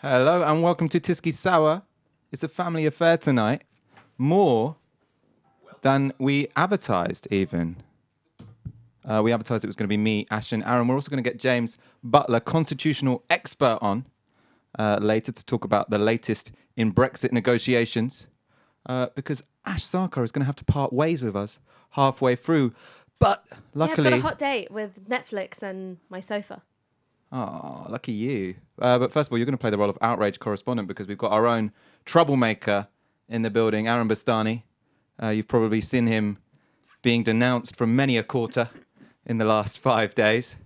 Hello and welcome to Tiski Sour. It's a family affair tonight. More than we advertised, even. We advertised it was going to be me, Ash, and Aaron. We're also going to get James Butler, constitutional expert, on later to talk about the latest in Brexit negotiations. Because Ash Sarkar is going to have to part ways with us halfway through. But luckily... Yeah, I've got a hot date with Netflix and my sofa. Oh, lucky you. But first of all, you're going to play the role of outrage correspondent because we've got our own troublemaker in the building, Aaron Bastani. You've probably seen him being denounced from many a quarter in the last 5 days.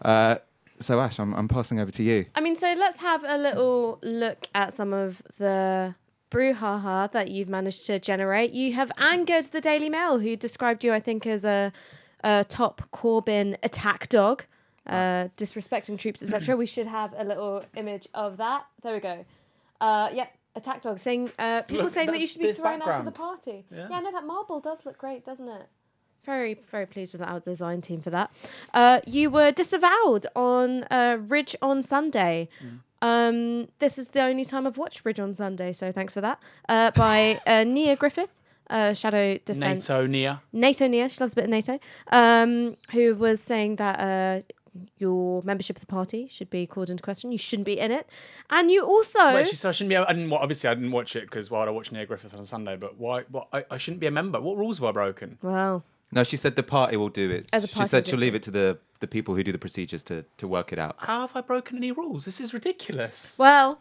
So, Ash, I'm passing over to you. I mean, so let's have a little look at some of the brouhaha that you've managed to generate. You have angered the Daily Mail, who described you, I think, as a top Corbyn attack dog. Disrespecting troops, etc. We should have a little image of that. There we go. Attack dog saying people saying that you should be thrown out of the party. Yeah, no, that marble does look great, doesn't it? Very, very pleased with our design team for that. You were disavowed on Ridge on Sunday. This is the only time I've watched Ridge on Sunday, so thanks for that. By Nia Griffith. Shadow Defence. NATO Nia, she loves a bit of NATO. Who was saying that your membership of the party should be called into question. You shouldn't be in it. And you also... Wait, she said I shouldn't be... Obviously, I didn't watch it because I watched Nia Griffith on Sunday, but why? I shouldn't be a member. What rules have I broken? Well... No, she said the party will do it. She said she'll leave it to the people who do the procedures to work it out. How have I broken any rules? This is ridiculous. Well...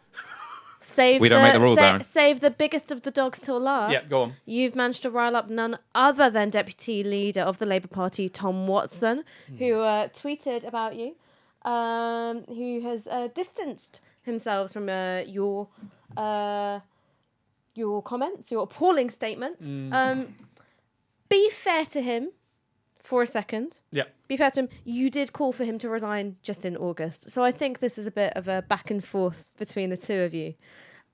We don't make the rules, Aaron. Save the biggest of the dogs till last. Yeah, go on. You've managed to rile up none other than Deputy Leader of the Labour Party, Tom Watson, who tweeted about you, who has distanced himself from your comments, your appalling statements. Be fair to him for a second. Yeah. Be fair to him. You did call for him to resign just in August. So I think this is a bit of a back and forth between the two of you.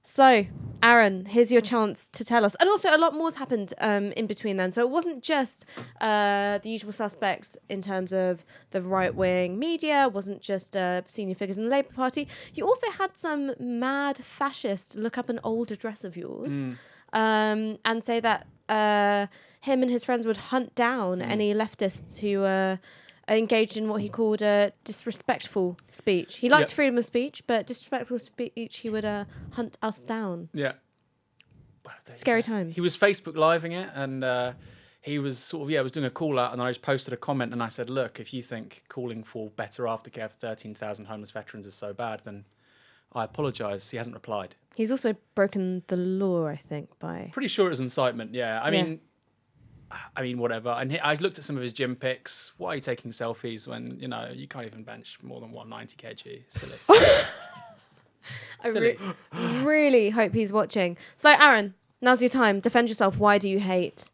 So, Aaron, here's your chance to tell us. And also, a lot more's happened in between then. So it wasn't just the usual suspects in terms of the right-wing media. It wasn't just senior figures in the Labour Party. You also had some mad fascist look up an old address of yours and say that him and his friends would hunt down any leftists who engaged in what he called disrespectful speech. He liked freedom of speech, but disrespectful speech, he would hunt us down. Yeah. Scary times. He was Facebook living it, and he was sort of, was doing a call out, and then I just posted a comment, and I said, look, if you think calling for better aftercare for 13,000 homeless veterans is so bad, then I apologise. He hasn't replied. He's also broken the law, I think, by... Pretty sure it was incitement, yeah. I mean, whatever. And I looked at some of his gym pics. Why are you taking selfies when, you can't even bench more than 190 kg? Silly. I really hope he's watching. So, Aaron, now's your time. Defend yourself. Why do you hate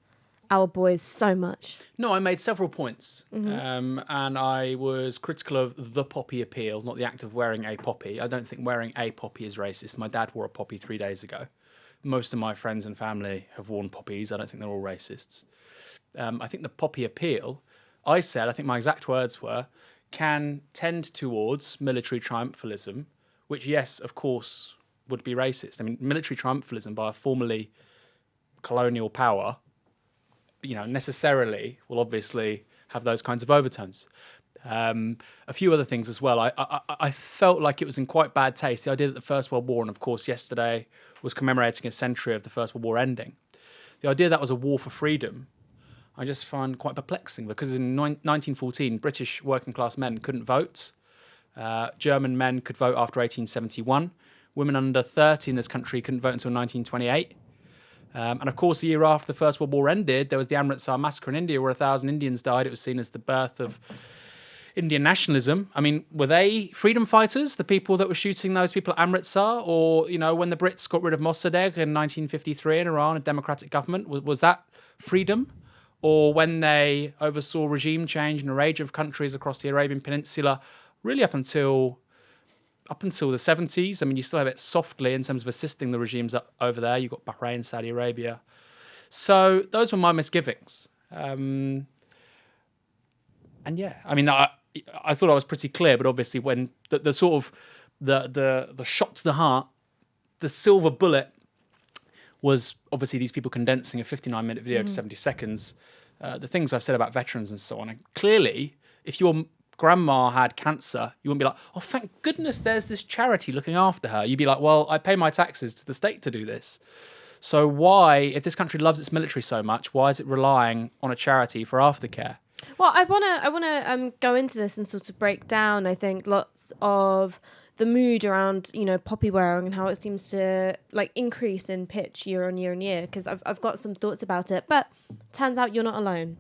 our boys so much? No, I made several points. And I was critical of the poppy appeal, not the act of wearing a poppy. I don't think wearing a poppy is racist. My dad wore a poppy 3 days ago. Most of my friends and family have worn poppies. I don't think they're all racists. I think the poppy appeal, I think my exact words were, can tend towards military triumphalism, which, yes, of course, would be racist. I mean, military triumphalism by a formerly colonial power, necessarily will obviously have those kinds of overtones. A few other things as well. I felt like it was in quite bad taste. The idea that the First World War, and of course yesterday was commemorating a century of the First World War ending. The idea that was a war for freedom, I just find quite perplexing, because in 1914, British working class men couldn't vote. German men could vote after 1871. Women under 30 in this country couldn't vote until 1928. And of course, the year after the First World War ended, there was the Amritsar massacre in India where 1,000 Indians died. It was seen as the birth of Indian nationalism. I mean, were they freedom fighters, the people that were shooting those people at Amritsar? Or, when the Brits got rid of Mossadegh in 1953 in Iran, a democratic government, was that freedom? Or when they oversaw regime change in a range of countries across the Arabian Peninsula, really up until the 70s. I mean, you still have it softly in terms of assisting the regimes over there. You've got Bahrain, Saudi Arabia. So those were my misgivings. And yeah, I mean, I thought I was pretty clear, but obviously when the sort of the shot to the heart, the silver bullet was obviously these people condensing a 59-minute video to 70 seconds. The things I've said about veterans and so on. And clearly, if your grandma had cancer, you wouldn't be like, oh, thank goodness there's this charity looking after her. You'd be like, well, I pay my taxes to the state to do this. So why, if this country loves its military so much, why is it relying on a charity for aftercare? Well, I wanna go into this and sort of break down, I think, lots of the mood around, poppy wearing and how it seems to like increase in pitch year on year on year, because I've got some thoughts about it. But turns out you're not alone.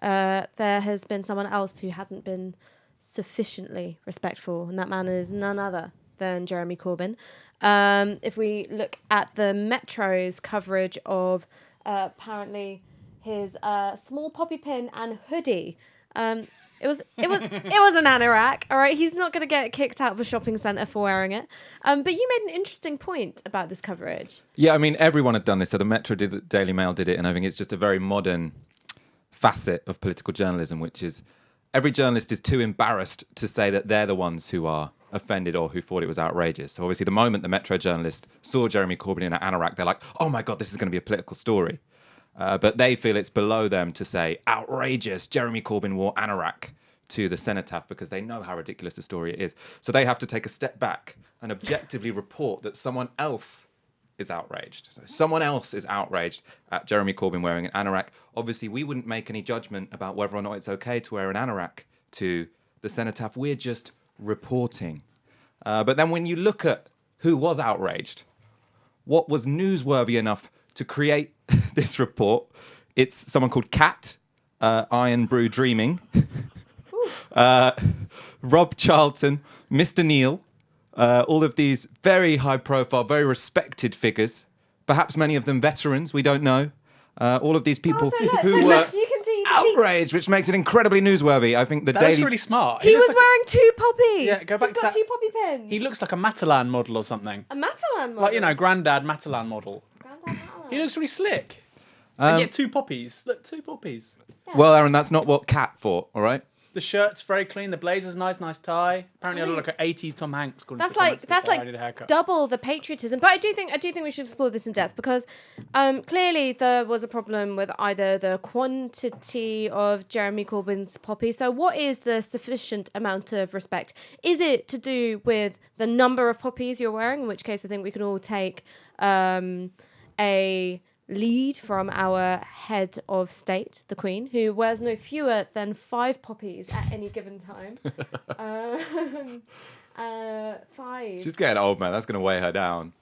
There has been someone else who hasn't been sufficiently respectful, and that man is none other than Jeremy Corbyn. If we look at the Metro's coverage of apparently his small poppy pin and hoodie, it was an anorak. All right, he's not going to get kicked out of a shopping centre for wearing it. But you made an interesting point about this coverage. Yeah, I mean, everyone had done this. So the Metro did it, Daily Mail did it, and I think it's just a very modern facet of political journalism, which is every journalist is too embarrassed to say that they're the ones who are offended or who thought it was outrageous. So obviously the moment the Metro journalist saw Jeremy Corbyn in an anorak, they're like, oh my God, this is going to be a political story. But they feel it's below them to say, outrageous, Jeremy Corbyn wore anorak to the cenotaph, because they know how ridiculous the story it is. So they have to take a step back and objectively report that someone else is outraged. So someone else is outraged at Jeremy Corbyn wearing an anorak. Obviously, we wouldn't make any judgment about whether or not it's okay to wear an anorak to the cenotaph. We're just reporting. But then when you look at who was outraged, what was newsworthy enough to create this report, it's someone called Kat, Iron Brew Dreaming, Rob Charlton, Mr. Neil, all of these very high profile, very respected figures, perhaps many of them veterans, we don't know. All of these people who were outraged, which makes it incredibly newsworthy. I think the That's really smart. He was like, wearing two poppies. Yeah, go back He's to got that. two poppy pins. He looks like a Matalan model or something. A Matalan model? Like, Grandad Matalan model. Grandad Matalan. He looks really slick. And yet two poppies. Look, two poppies. Yeah. Well, Aaron, that's not what Kat thought, all right? The shirt's very clean. The blazer's nice tie. Apparently, I look like an 80s Tom Hanks. That's like double the patriotism. But I do think we should explore this in depth, because clearly there was a problem with either the quantity of Jeremy Corbyn's poppy. So what is the sufficient amount of respect? Is it to do with the number of poppies you're wearing? In which case, I think we can all take a lead from our head of state, the Queen, who wears no fewer than 5 poppies at any given time. 5. She's getting old, man. That's going to weigh her down.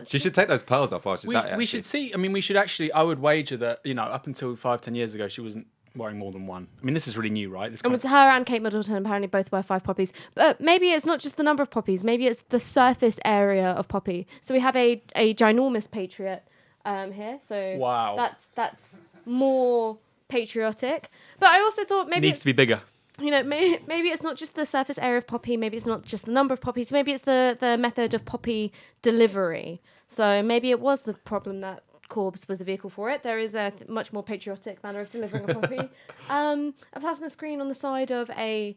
She should take those pearls off while she's We should see. I mean, we should actually. I would wager that up until 5-10 years ago, she wasn't wearing more than one. I mean, this is really new, right? It was her and Kate Middleton apparently both wear 5 poppies. But maybe it's not just the number of poppies. Maybe it's the surface area of poppy. So we have a ginormous patriot here. So wow, that's more patriotic. But I also thought maybe it needs to be bigger. Maybe it's not just the surface area of poppy. Maybe it's not just the number of poppies. Maybe it's the method of poppy delivery. So maybe it was the problem that Corbs was the vehicle for it. There is a much more patriotic manner of delivering a poppy. A plasma screen on the side of a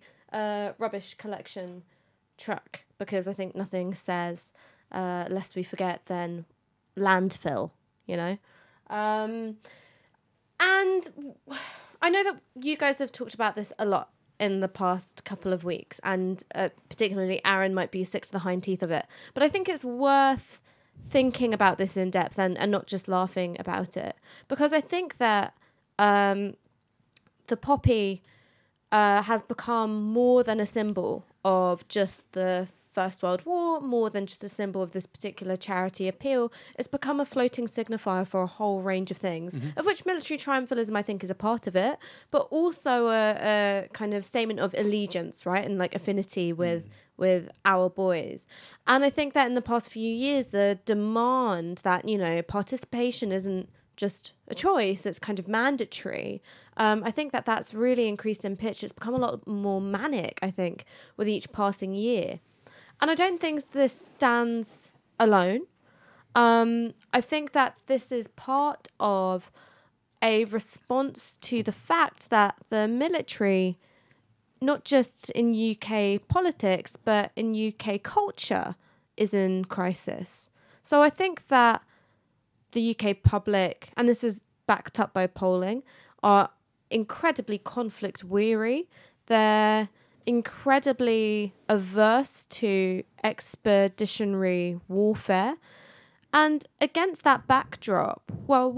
rubbish collection truck, because I think nothing says, lest we forget, than landfill, And I know that you guys have talked about this a lot in the past couple of weeks, and particularly Aaron might be sick to the hind teeth of it. But I think it's worth thinking about this in depth and not just laughing about it, because I think that the poppy has become more than a symbol of just the First World War, more than just a symbol of this particular charity appeal. It's become a floating signifier for a whole range of things, of which military triumphalism, I think, is a part of it, but also a kind of statement of allegiance, right? And like affinity with our boys. And I think that in the past few years, the demand that, participation isn't just a choice, it's kind of mandatory. I think that that's really increased in pitch. It's become a lot more manic, I think, with each passing year. And I don't think this stands alone. I think that this is part of a response to the fact that the military not just in UK politics, but in UK culture is in crisis. So I think that the UK public, and this is backed up by polling, are incredibly conflict weary. They're incredibly averse to expeditionary warfare. And against that backdrop, well,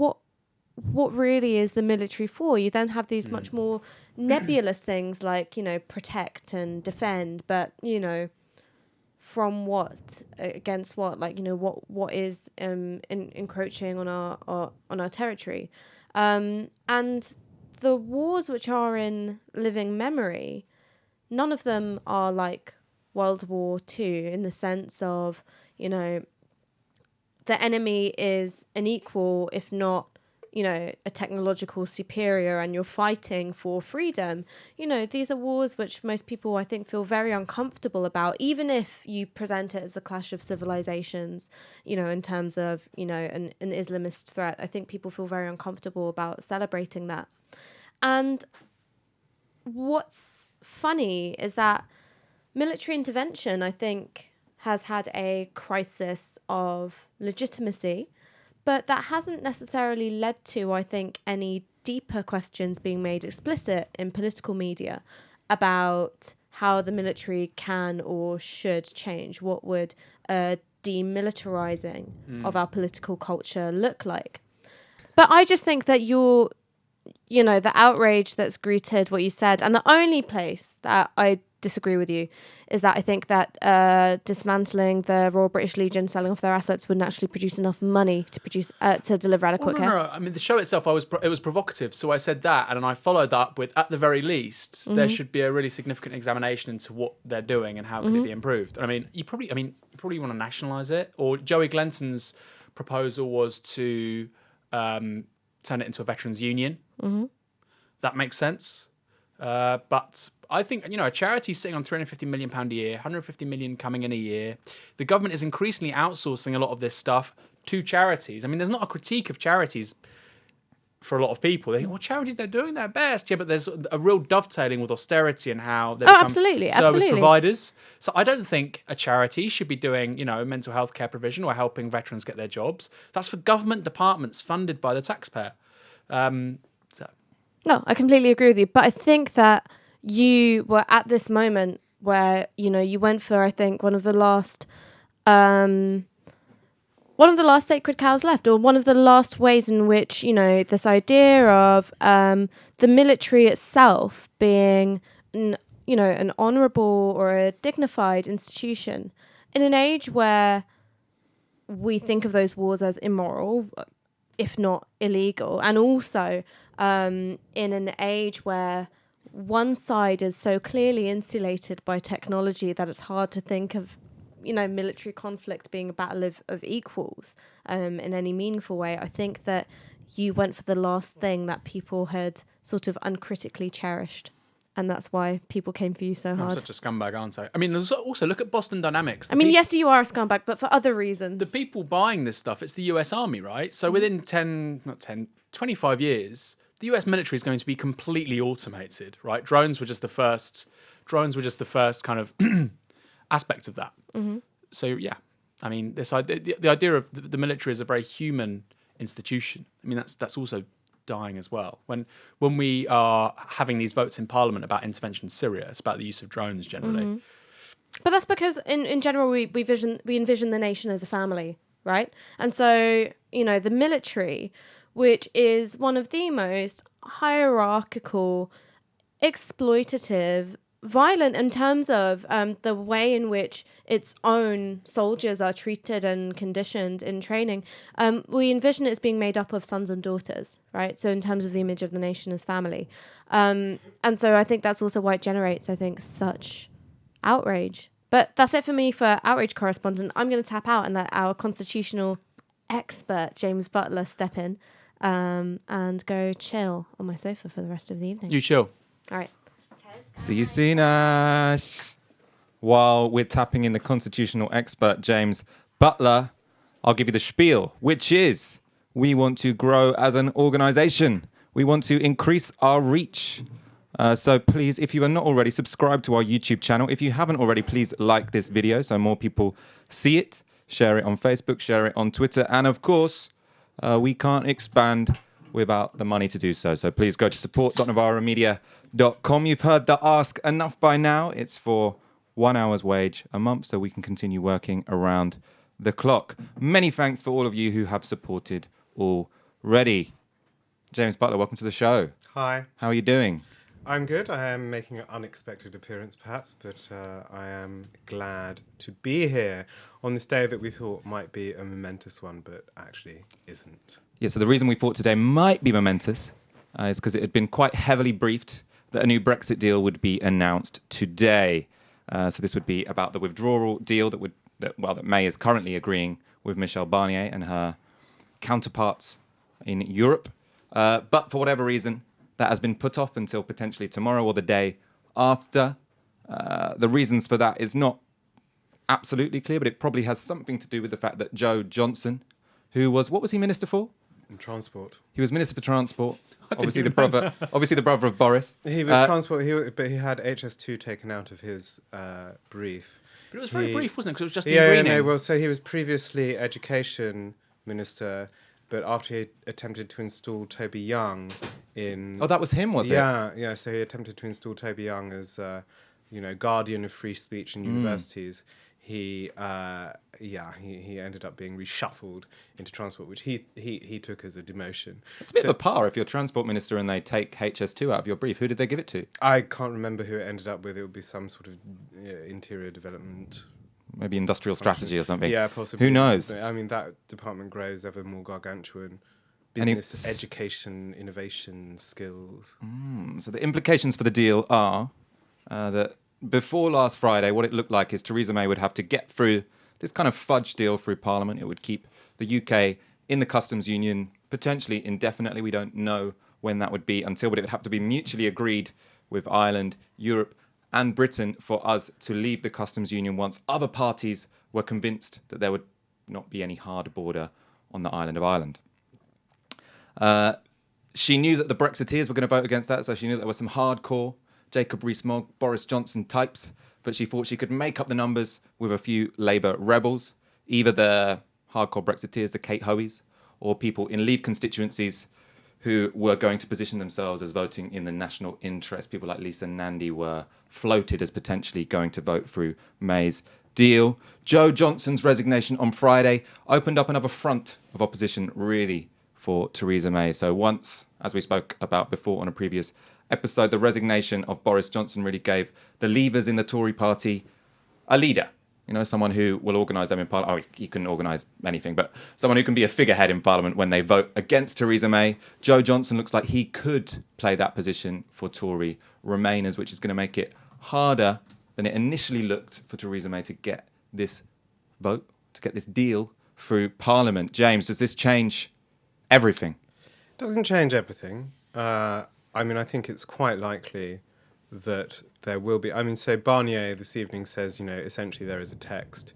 what really is the military for? You then have these much more nebulous things like, protect and defend, but, from what, against what, like, what is encroaching on our territory. And the wars which are in living memory, none of them are like World War II in the sense of, the enemy is an equal, if not, a technological superior, and you're fighting for freedom. These are wars which most people, I think, feel very uncomfortable about, even if you present it as a clash of civilizations, in terms of, an Islamist threat. I think people feel very uncomfortable about celebrating that. And what's funny is that military intervention, I think, has had a crisis of legitimacy, but that hasn't necessarily led to, I think, any deeper questions being made explicit in political media about how the military can or should change. What would a demilitarizing of our political culture look like? But I just think that the outrage that's greeted what you said, and the only place that I disagree with you is that I think that dismantling the Royal British Legion, selling off their assets, wouldn't actually produce enough money to deliver adequate care. No. I mean, the show itself, it was provocative, so I said that, and I followed that up with, at the very least, there should be a really significant examination into what they're doing and how can it be improved. I mean, you probably want to nationalise it, or Joey Glenson's proposal was to turn it into a veterans union. That makes sense. But I think, a charity sitting on £350 million a year, 150 million coming in a year. The government is increasingly outsourcing a lot of this stuff to charities. I mean, there's not a critique of charities for a lot of people. They think, well, charities, they're doing their best. Yeah, but there's a real dovetailing with austerity and how they become service providers. So I don't think a charity should be doing, mental health care provision or helping veterans get their jobs. That's for government departments funded by the taxpayer. No, I completely agree with you. But I think that you were at this moment where, you went for, I think, one of the last sacred cows left, or one of the last ways in which, this idea of the military itself being, an honourable or a dignified institution in an age where we think of those wars as immoral, if not illegal, and also in an age where one side is so clearly insulated by technology that it's hard to think of, military conflict being a battle of equals in any meaningful way. I think that you went for the last thing that people had sort of uncritically cherished. And that's why people came for you so hard. I'm such a scumbag, aren't I? I mean, also look at Boston Dynamics. Yes, you are a scumbag, but for other reasons. The people buying this stuff, it's the US Army, right? So within 25 years, the US military is going to be completely automated, right? Drones were just the first kind of aspect of that. So, yeah. I mean, the idea of the military is a very human institution. I mean, that's also dying as well. When we are having these votes in Parliament about intervention in Syria, it's about the use of drones generally. But that's because in general we envision the nation as a family, right? And so, the military, which is one of the most hierarchical, exploitative, violent in terms of the way in which its own soldiers are treated and conditioned in training, we envision it as being made up of sons and daughters, right? So in terms of the image of the nation as family. And so I think that's also why it generates, I think, such outrage. But that's it for me for Outrage Correspondent. I'm going to tap out and let our constitutional expert, James Butler, step in and go chill on my sofa for the rest of the evening. You chill. All right. See you soon, Ash. While we're tapping in the constitutional expert, James Butler, I'll give you the spiel, which is we want to grow as an organisation. We want to increase our reach. So please, if you are not already, subscribe to our YouTube channel. If you haven't already, please like this video so more people see it. Share it on Facebook, share it on Twitter. And of course, we can't expand without the money to do so. So please go to support.novaramedia.com. You've heard the ask enough by now. It's for 1 hour's wage a month so we can continue working around the clock. Many thanks for all of you who have supported already. James Butler, welcome to the show. Hi. How are you doing? I'm good. I am making an unexpected appearance, perhaps, but I am glad to be here on this day that we thought might be a momentous one, but actually isn't. Yeah, so the reason we thought today might be momentous is because it had been quite heavily briefed that a new Brexit deal would be announced today. So this would be about the withdrawal deal that May is currently agreeing with Michel Barnier and her counterparts in Europe. But for whatever reason, that has been put off until potentially tomorrow or the day after. The reasons for that is not absolutely clear, but it probably has something to do with the fact that Joe Johnson, who was, what was he minister for? In transport. He was minister for transport. Obviously the brother of Boris. He was transport, but he had HS2 taken out of his brief. But it was very brief, wasn't it? Because it was just so he was previously education minister, but after he attempted to install Toby Young in... Oh, that was him, was it? Yeah, so he attempted to install Toby Young as, guardian of free speech in universities. He ended up being reshuffled into transport, which he took as a demotion. It's a bit of a par if you're transport minister and they take HS2 out of your brief. Who did they give it to? I can't remember who it ended up with. It would be some sort of interior development... Maybe industrial strategy or something. Yeah, possibly. Who knows? I mean, that department grows ever more gargantuan. Business, education, innovation, skills. So the implications for the deal are that before last Friday, what it looked like is Theresa May would have to get through this kind of fudge deal through Parliament. It would keep the UK in the customs union potentially indefinitely. We don't know when that would be until, but it would have to be mutually agreed with Ireland, Europe, and Britain for us to leave the customs union once other parties were convinced that there would not be any hard border on the island of Ireland. She knew that the Brexiteers were going to vote against that, so she knew there were some hardcore Jacob Rees-Mogg, Boris Johnson types, but she thought she could make up the numbers with a few Labour rebels, either the hardcore Brexiteers, the Kate Hoeys, or people in Leave constituencies who were going to position themselves as voting in the national interest. People like Lisa Nandy were floated as potentially going to vote through May's deal. Joe Johnson's resignation on Friday opened up another front of opposition, really, for Theresa May. So once, as we spoke about before on a previous episode, the resignation of Boris Johnson really gave the Leavers in the Tory party a leader. Someone who will organise them in Parliament. Oh, he can organise anything, but someone who can be a figurehead in Parliament when they vote against Theresa May. Joe Johnson looks like he could play that position for Tory Remainers, which is going to make it harder than it initially looked for Theresa May to get this vote, to get this deal through Parliament. James, does this change everything? It doesn't change everything. I think it's quite likely that there will be... so Barnier this evening says, essentially there is a text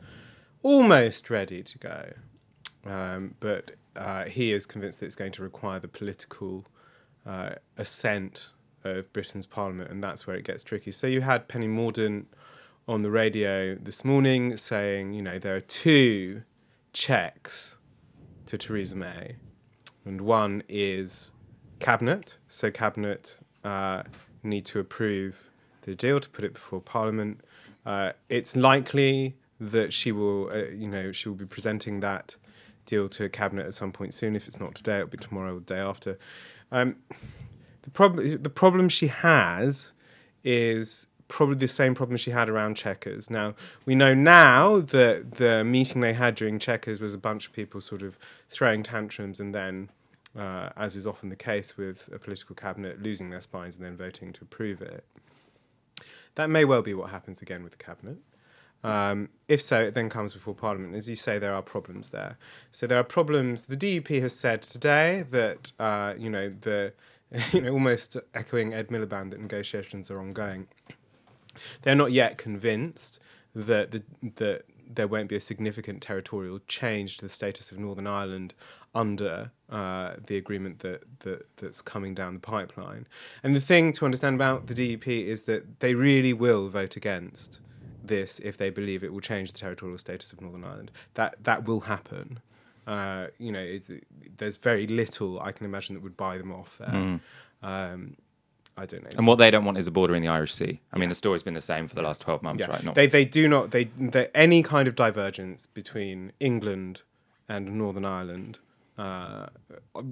almost ready to go. But he is convinced that it's going to require the political assent of Britain's Parliament, and that's where it gets tricky. So you had Penny Mordaunt on the radio this morning saying, there are two checks to Theresa May, and one is Cabinet. So Cabinet... need to approve the deal to put it before Parliament. It's likely that she will be presenting that deal to Cabinet at some point soon. If it's not today, it'll be tomorrow or the day after. The problem she has is probably the same problem she had around Chequers. Now, we know now that the meeting they had during Chequers was a bunch of people sort of throwing tantrums and then, as is often the case with a political cabinet, losing their spines and then voting to approve it. That may well be what happens again with the cabinet. If so, it then comes before Parliament. As you say, there are problems there. So there are problems. The DUP has said today that, almost echoing Ed Miliband, that negotiations are ongoing. They're not yet convinced that there won't be a significant territorial change to the status of Northern Ireland under the agreement that's coming down the pipeline. And the thing to understand about the DUP is that they really will vote against this if they believe it will change the territorial status of Northern Ireland. That will happen. There's very little I can imagine that would buy them off there. I don't know. And what they don't want is a border in the Irish Sea. I mean, the story's been the same for the last 12 months, right? They do not. Any kind of divergence between England and Northern Ireland,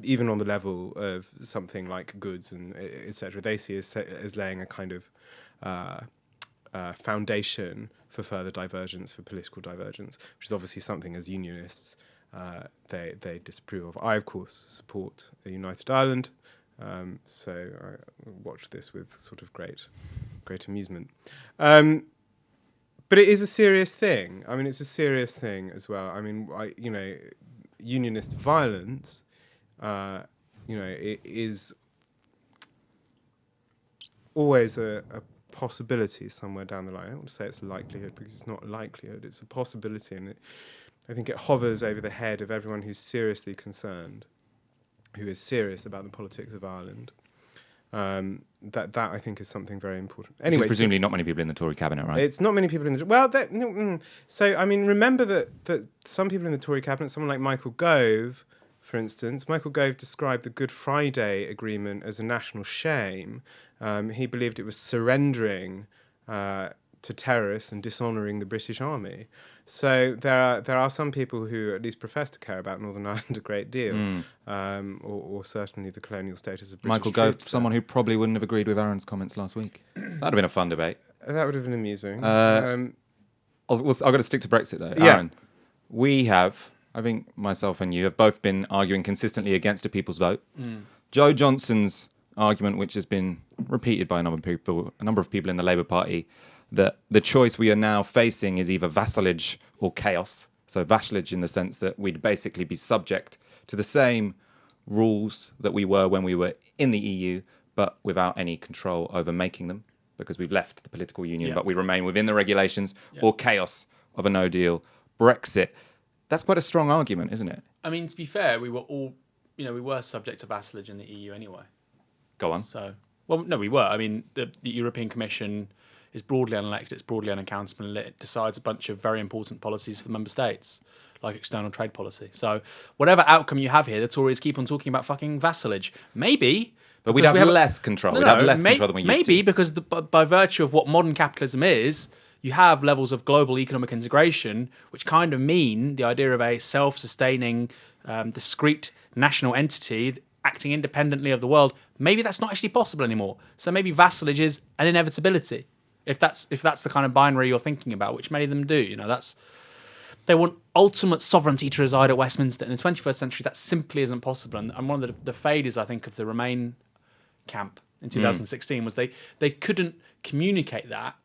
even on the level of something like goods and etc., they see as laying a kind of foundation for further divergence, for political divergence, which is obviously something as unionists they disapprove of. I, of course, support a united Ireland. So I watch this with sort of great amusement. But it is a serious thing. I mean, it's a serious thing as well. I mean, unionist violence, it is always a possibility somewhere down the line. I don't want to say it's a likelihood because it's not a likelihood. It's a possibility, and I think it hovers over the head of everyone who's seriously concerned, who is serious about the politics of Ireland. That I think is something very important. Anyway, Which is presumably not many people in the Tory cabinet, right? It's not many people in the... So, I mean, remember that some people in the Tory cabinet, someone like Michael Gove, for instance, Michael Gove described the Good Friday Agreement as a national shame. He believed it was surrendering to terrorists and dishonouring the British Army. So there are some people who at least profess to care about Northern Ireland a great deal, or certainly the colonial status of British Michael Gove, troops. someone who probably wouldn't have agreed with Aaron's comments last week. That'd have been a fun debate. That would have been amusing. I've got to stick to Brexit though. Yeah. Aaron, we have, I think myself and you have both been arguing consistently against a people's vote. Joe Johnson's argument, which has been repeated by a number of people in the Labour Party, that the choice we are now facing is either vassalage or chaos. So vassalage in the sense that we'd basically be subject to the same rules that we were when we were in the EU, but without any control over making them, because we've left the political union, but we remain within the regulations, or chaos of a no-deal Brexit. That's quite a strong argument, isn't it? I mean, to be fair, we were all, we were subject to vassalage in the EU anyway. Go on. So, well, no, we were. I mean, the European Commission is broadly unelected, it's broadly unaccountable, and it decides a bunch of very important policies for the member states, like external trade policy. So whatever outcome you have here, the Tories keep on talking about fucking vassalage. Maybe... But we'd have less control. We'd have less control than we used to. Maybe because by virtue of what modern capitalism is, you have levels of global economic integration, which kind of mean the idea of a self-sustaining, discrete national entity acting independently of the world. Maybe that's not actually possible anymore. So maybe vassalage is an inevitability. If that's the kind of binary you're thinking about, which many of them do, they want ultimate sovereignty to reside at Westminster. In the 21st century, that simply isn't possible. And one of the failures, I think, of the Remain camp in 2016 was they couldn't communicate that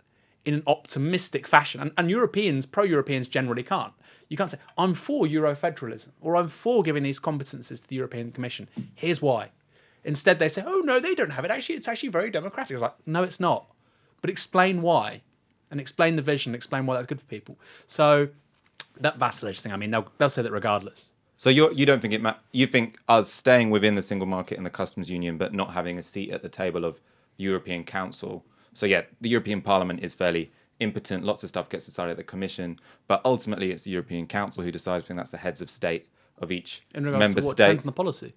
in an optimistic fashion. And Europeans, pro-Europeans generally can't. You can't say, I'm for Eurofederalism, or I'm for giving these competences to the European Commission. Here's why. Instead, they say, oh, no, they don't have it. Actually, it's actually very democratic. It's like, no, it's not. But explain why, and explain the vision, explain why that's good for people. So that vassalage thing, I mean, they'll say that regardless. So you don't think you think us staying within the single market and the customs union, but not having a seat at the table of the European Council. So yeah, the European Parliament is fairly impotent. Lots of stuff gets decided at the Commission, but ultimately it's the European Council who decides. I think that's the heads of state of each member state. Depends on the policy.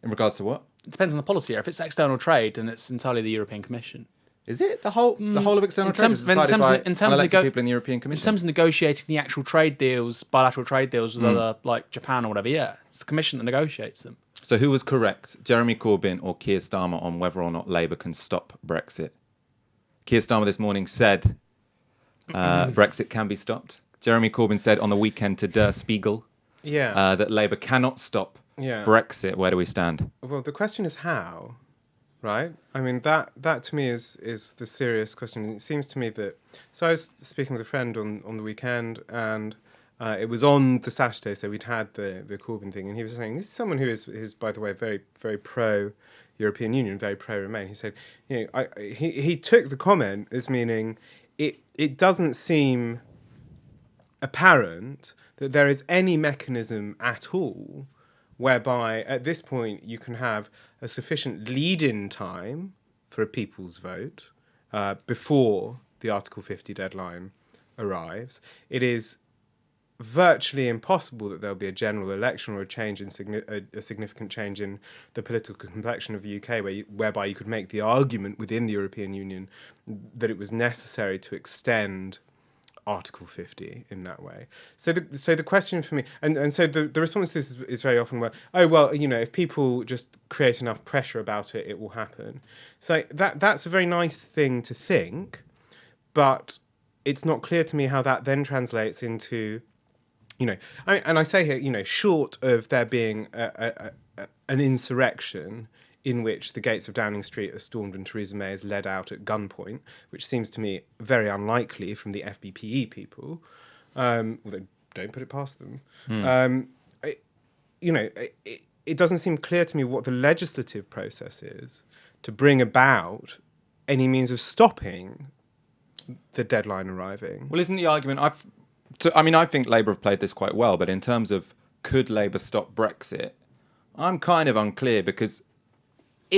In regards to what? It depends on the policy. If it's external trade, then it's entirely the European Commission. Is it the whole of external trade is decided by unelected people in the European Commission? In terms of negotiating the actual trade deals, bilateral trade deals with other, like Japan or whatever, yeah, it's the Commission that negotiates them. So who was correct, Jeremy Corbyn or Keir Starmer, on whether or not Labour can stop Brexit? Keir Starmer this morning said Brexit can be stopped. Jeremy Corbyn said on the weekend to Der Spiegel that Labour cannot stop Brexit. Where do we stand? Well, the question is how. Right? I mean, that to me is the serious question. And it seems to me that... So I was speaking with a friend on the weekend, and it was on the Saturday, so we'd had the Corbyn thing, and he was saying, this is someone who is by the way, very, very pro-European Union, very pro-Remain. He said, he took the comment as meaning it doesn't seem apparent that there is any mechanism at all whereby at this point you can have a sufficient lead-in time for a people's vote before the Article 50 deadline arrives. It is virtually impossible that there'll be a general election or a change in a significant change in the political complexion of the UK, whereby you could make the argument within the European Union that it was necessary to extend Article 50 in that way. So the question for me, and so the response to this is very often, well, oh, well, if people just create enough pressure about it, it will happen. So that's a very nice thing to think, but it's not clear to me how that then translates into, and I say here, short of there being an insurrection in which the gates of Downing Street are stormed and Theresa May is led out at gunpoint, which seems to me very unlikely from the FBPE people, although don't put it past them. It doesn't seem clear to me what the legislative process is to bring about any means of stopping the deadline arriving. Well, isn't the argument... I think Labour have played this quite well, but in terms of could Labour stop Brexit, I'm kind of unclear because...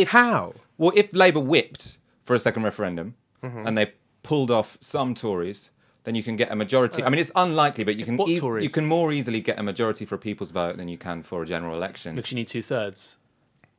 How? Well, if Labour whipped for a second referendum and they pulled off some Tories, then you can get a majority. I mean, it's unlikely, but you can more easily get a majority for a people's vote than you can for a general election. Because you need 2/3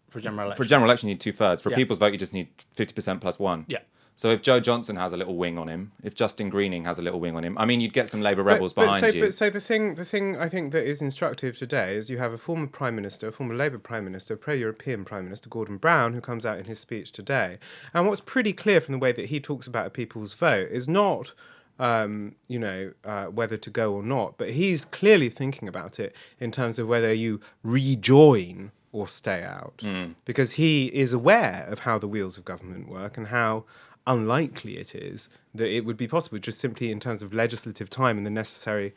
for a general election. For a general election, you need 2/3. For a people's vote, you just need 50% plus 1. Yeah. So if Joe Johnson has a little wing on him, if Justin Greening has a little wing on him, I mean, you'd get some Labour rebels behind you. But the thing I think that is instructive today is you have a former Prime Minister, a former Labour Prime Minister, pro-European Prime Minister, Gordon Brown, who comes out in his speech today. And what's pretty clear from the way that he talks about a people's vote is not, whether to go or not, but he's clearly thinking about it in terms of whether you rejoin or stay out. Because he is aware of how the wheels of government work and how unlikely it is that it would be possible just simply in terms of legislative time and the necessary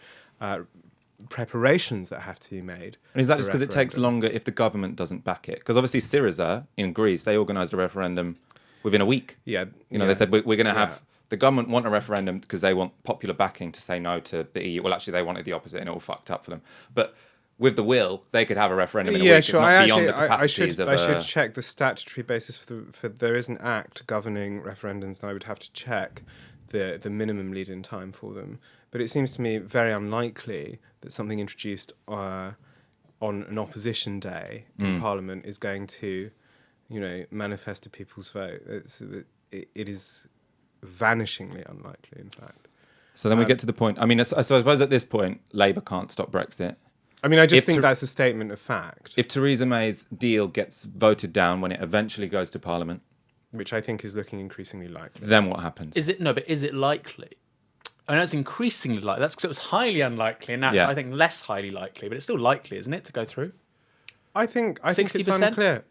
preparations that have to be made. And is that just because it takes longer if the government doesn't back it? Because obviously Syriza in Greece, they organised a referendum within a week. Yeah. They said, we're going to have... The government want a referendum because they want popular backing to say no to the EU. Well, actually, they wanted the opposite and it all fucked up for them. But... with the will, they could have a referendum in a week. Sure. It's not beyond the capacities I should check the statutory basis for there is an act governing referendums, and I would have to check the minimum lead-in time for them. But it seems to me very unlikely that something introduced on an opposition day in Parliament is going to, manifest a people's vote. It is vanishingly unlikely, in fact. So then we get to the point. I mean, so I suppose at this point, Labour can't stop Brexit. I mean, I just think that's a statement of fact. If Theresa May's deal gets voted down when it eventually goes to Parliament, which I think is looking increasingly likely, then what happens? Is it likely? I know it's increasingly likely. That's because it was highly unlikely, and now it's, I think, less highly likely. But it's still likely, isn't it, to go through? I think it's unclear.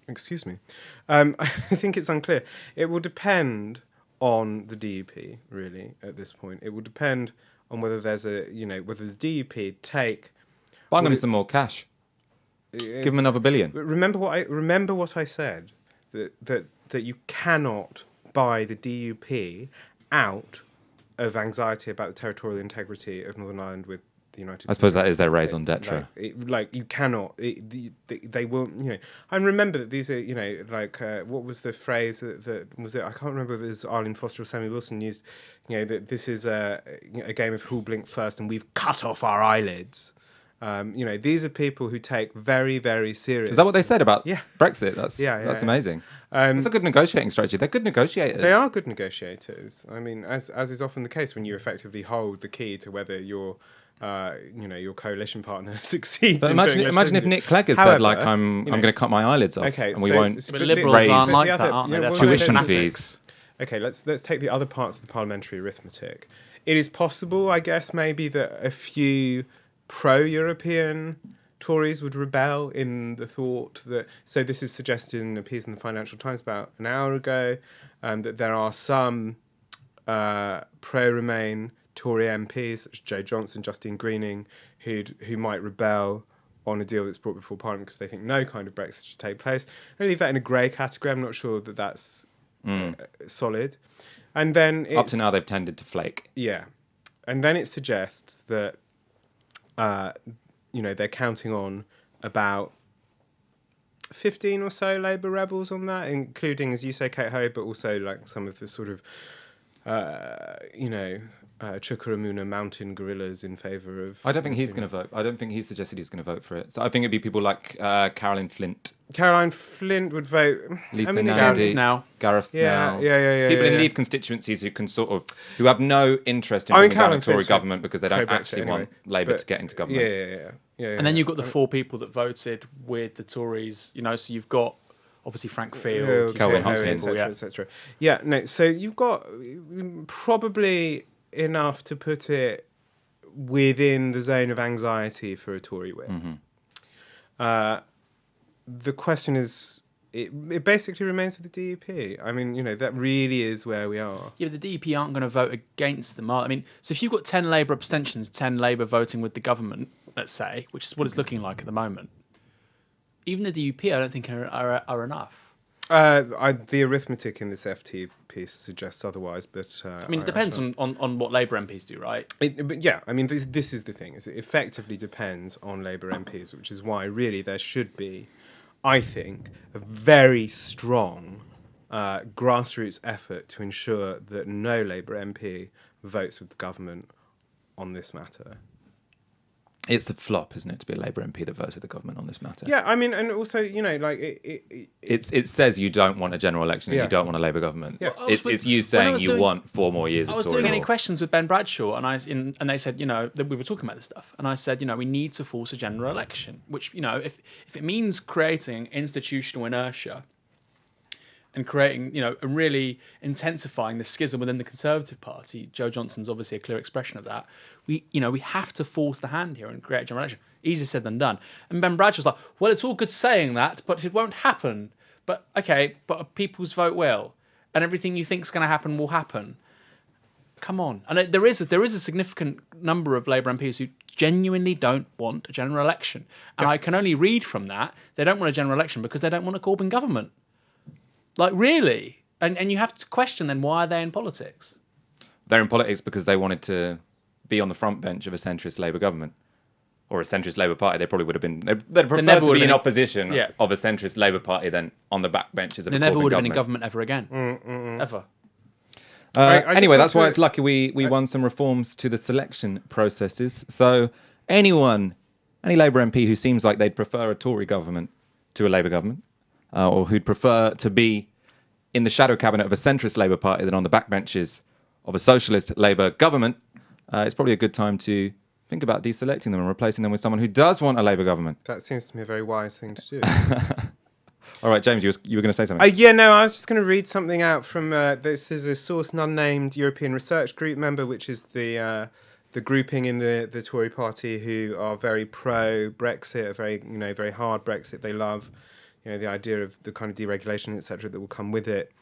Excuse me. I think it's unclear. It will depend on the DUP, really, at this point. It will depend on whether there's whether the DUP take... Bung them some more cash. Give them another $1 billion. Remember what I said, that you cannot buy the DUP out of anxiety about the territorial integrity of Northern Ireland with the United Kingdom. I suppose that is their raison d'etre. You cannot. They won't. I remember that these are. What was the phrase that was it? I can't remember if it was Arlene Foster or Sammy Wilson used. That this is a game of who'll blink first, and we've cut off our eyelids. These are people who take very, very serious. Is that what they said about Brexit? That's amazing. That's a good negotiating strategy. They're good negotiators. They are good negotiators. I mean, as is often the case when you effectively hold the key to whether your coalition partner succeeds. But imagine if Nick Clegg had said, like, I'm going to cut my eyelids off, and we won't Liberals aren't like that, aren't they? Tuition fees. Okay, let's take the other parts of the parliamentary arithmetic. It is possible, I guess, maybe that a few pro-European Tories would rebel in the thought that... So this is suggested in a piece in the Financial Times about an hour ago, that there are some pro-Remain Tory MPs, such as Joe Johnson, Justine Greening, who might rebel on a deal that's brought before Parliament because they think no kind of Brexit should take place. I leave that in a grey category. I'm not sure that that's solid. And then up to now, they've tended to flake. Yeah. and then it suggests that, they're counting on about 15 or so Labour rebels on that, including, as you say, Kate Hoe, but also like some of the sort of, Chukaramuna mountain guerrillas in favour of... I don't think he's going to vote. I don't think he suggested he's going to vote for it. So I think it'd be people like Caroline Flint. Caroline Flint would vote. Lisa Gareth Nandy, Snell. Gareth Snell. Yeah. People in yeah. Leave constituencies who have no interest in bringing down a Caroline Tory Flint's government because they don't pro-Brexit actually anyway, want Labour but- to get into government. Yeah. And then you've got the 4 people that voted with the Tories, so you've got obviously Frank Field, Kelvin Kate Hoe, Hopkins, etc. Yeah, no, so you've got probably enough to put it within the zone of anxiety for a Tory win. The question is, it basically remains with the DUP. I mean, that really is where we are. Yeah, but the DUP aren't going to vote against them. I mean, so if you've got 10 Labour abstentions, 10 Labour voting with the government, let's say, which is what it's looking like at the moment, even the DUP, I don't think are enough. The arithmetic in this FT piece suggests otherwise, but... I mean, it depends on what Labour MPs do, right? But yeah, I mean, this is the thing. Is it effectively depends on Labour MPs, which is why really there should be, I think, a very strong grassroots effort to ensure that no Labour MP votes with the government on this matter. It's a flop, isn't it, to be a Labour MP that votes with the government on this matter? Yeah, I mean, and also, It says you don't want a general election and Yeah. you don't want a Labour government. Yeah. It's you when I saying was you doing- want 4 more years I of was Tory doing any rule. questions with Ben Bradshaw, and they said, that we were talking about this stuff, and I said, we need to force a general election, which, if it means creating institutional inertia and creating, and really intensifying the schism within the Conservative Party, Joe Johnson's obviously a clear expression of that. We have to force the hand here and create a general election. Easier said than done. And Ben Bradshaw's like, well, it's all good saying that, but it won't happen. But okay, but a people's vote will, and everything you think's going to happen will happen. Come on, and there is a significant number of Labour MPs who genuinely don't want a general election, and I can only read from that they don't want a general election because they don't want a Corbyn government. Like, really? And you have to question then, why are they in politics? They're in politics because they wanted to be on the front bench of a centrist Labour government. Or a centrist Labour Party. They probably would have been... They'd prefer never to would be have in been- opposition Yeah. of a centrist Labour Party than on the backbenches of They a never Corbyn would have been in government. government ever again. Ever. I just Anyway, want that's why to- it's lucky we won some reforms to the selection processes. So any Labour MP who seems like they'd prefer a Tory government to a Labour government, or who'd prefer to be in the shadow cabinet of a centrist Labour Party than on the backbenches of a socialist Labour government, it's probably a good time to think about deselecting them and replacing them with someone who does want a Labour government. That seems to me a very wise thing to do. All right, James, you were going to say something. I was just going to read something out from this is a source and unnamed European Research Group member, which is the grouping in the Tory party who are very pro Brexit, very hard Brexit. They love the idea of the kind of deregulation, etc., that will come with it.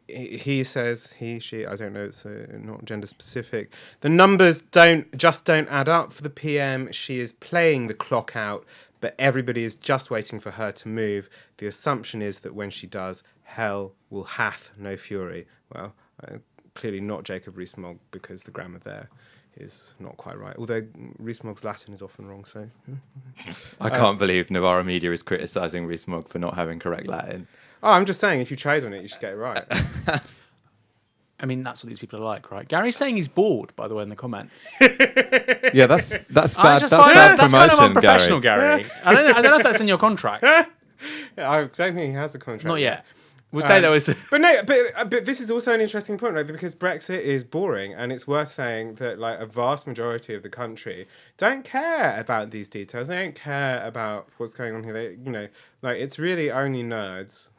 He says, she, I don't know, it's not gender specific. The numbers don't add up for the PM. She is playing the clock out, but everybody is just waiting for her to move. The assumption is that when she does, hell will hath no fury. Well, clearly not Jacob Rees-Mogg, because the grammar there is not quite right. Although Rees-Mogg's Latin is often wrong, so... I can't believe Novara Media is criticising Rees-Mogg for not having correct Latin. Oh, I'm just saying, if you trade on it, you should get it right. I mean, that's what these people are like, right? Gary's saying he's bored, by the way, in the comments. Yeah, that's bad. I just That's find bad that's kind of promotion, unprofessional, Gary. Gary. I don't know if that's in your contract. Yeah, I don't think he has a contract. Not yet. We'll say that was... But no, but this is also an interesting point, right? Because Brexit is boring, and it's worth saying that like a vast majority of the country don't care about these details. They don't care about what's going on here. They, it's really only nerds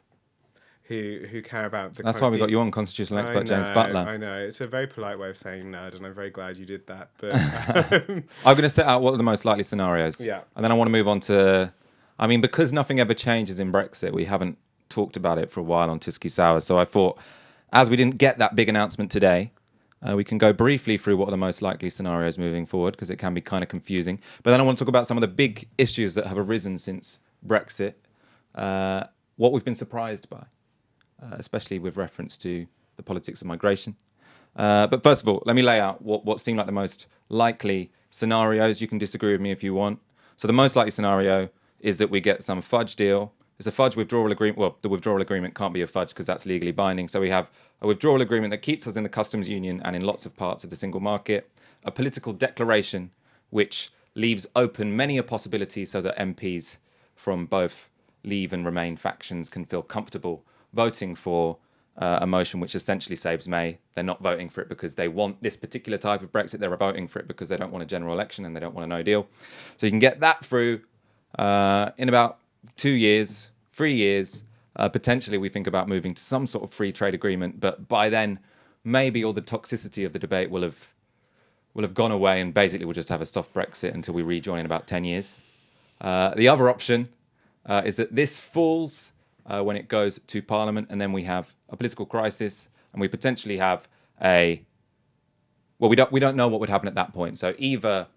who care about the. That's kind why of we got you on, constitutional expert James Butler. I know it's a very polite way of saying nerd, and I'm very glad you did that. But I'm going to set out what are the most likely scenarios. Yeah. And then I want to move on to, because nothing ever changes in Brexit, we haven't talked about it for a while on Tisky Sour. So I thought, as we didn't get that big announcement today, we can go briefly through what are the most likely scenarios moving forward, because it can be kind of confusing. But then I want to talk about some of the big issues that have arisen since Brexit, what we've been surprised by, especially with reference to the politics of migration, But first of all, let me lay out what seem like the most likely scenarios. You can disagree with me if you want. So the most likely scenario is that we get some fudge deal. It's a fudge withdrawal agreement. Well, the withdrawal agreement can't be a fudge because that's legally binding. So we have a withdrawal agreement that keeps us in the customs union and in lots of parts of the single market. A political declaration which leaves open many a possibility so that MPs from both Leave and Remain factions can feel comfortable voting for a motion which essentially saves May. They're not voting for it because they want this particular type of Brexit. They're voting for it because they don't want a general election and they don't want a no deal. So you can get that through in about 2 years, 3 years. Potentially we think about moving to some sort of free trade agreement, but by then maybe all the toxicity of the debate will have gone away and basically we'll just have a soft Brexit until we rejoin in about 10 years. The other option is that this falls when it goes to Parliament, and then we have a political crisis, and we potentially have we don't know what would happen at that point. So either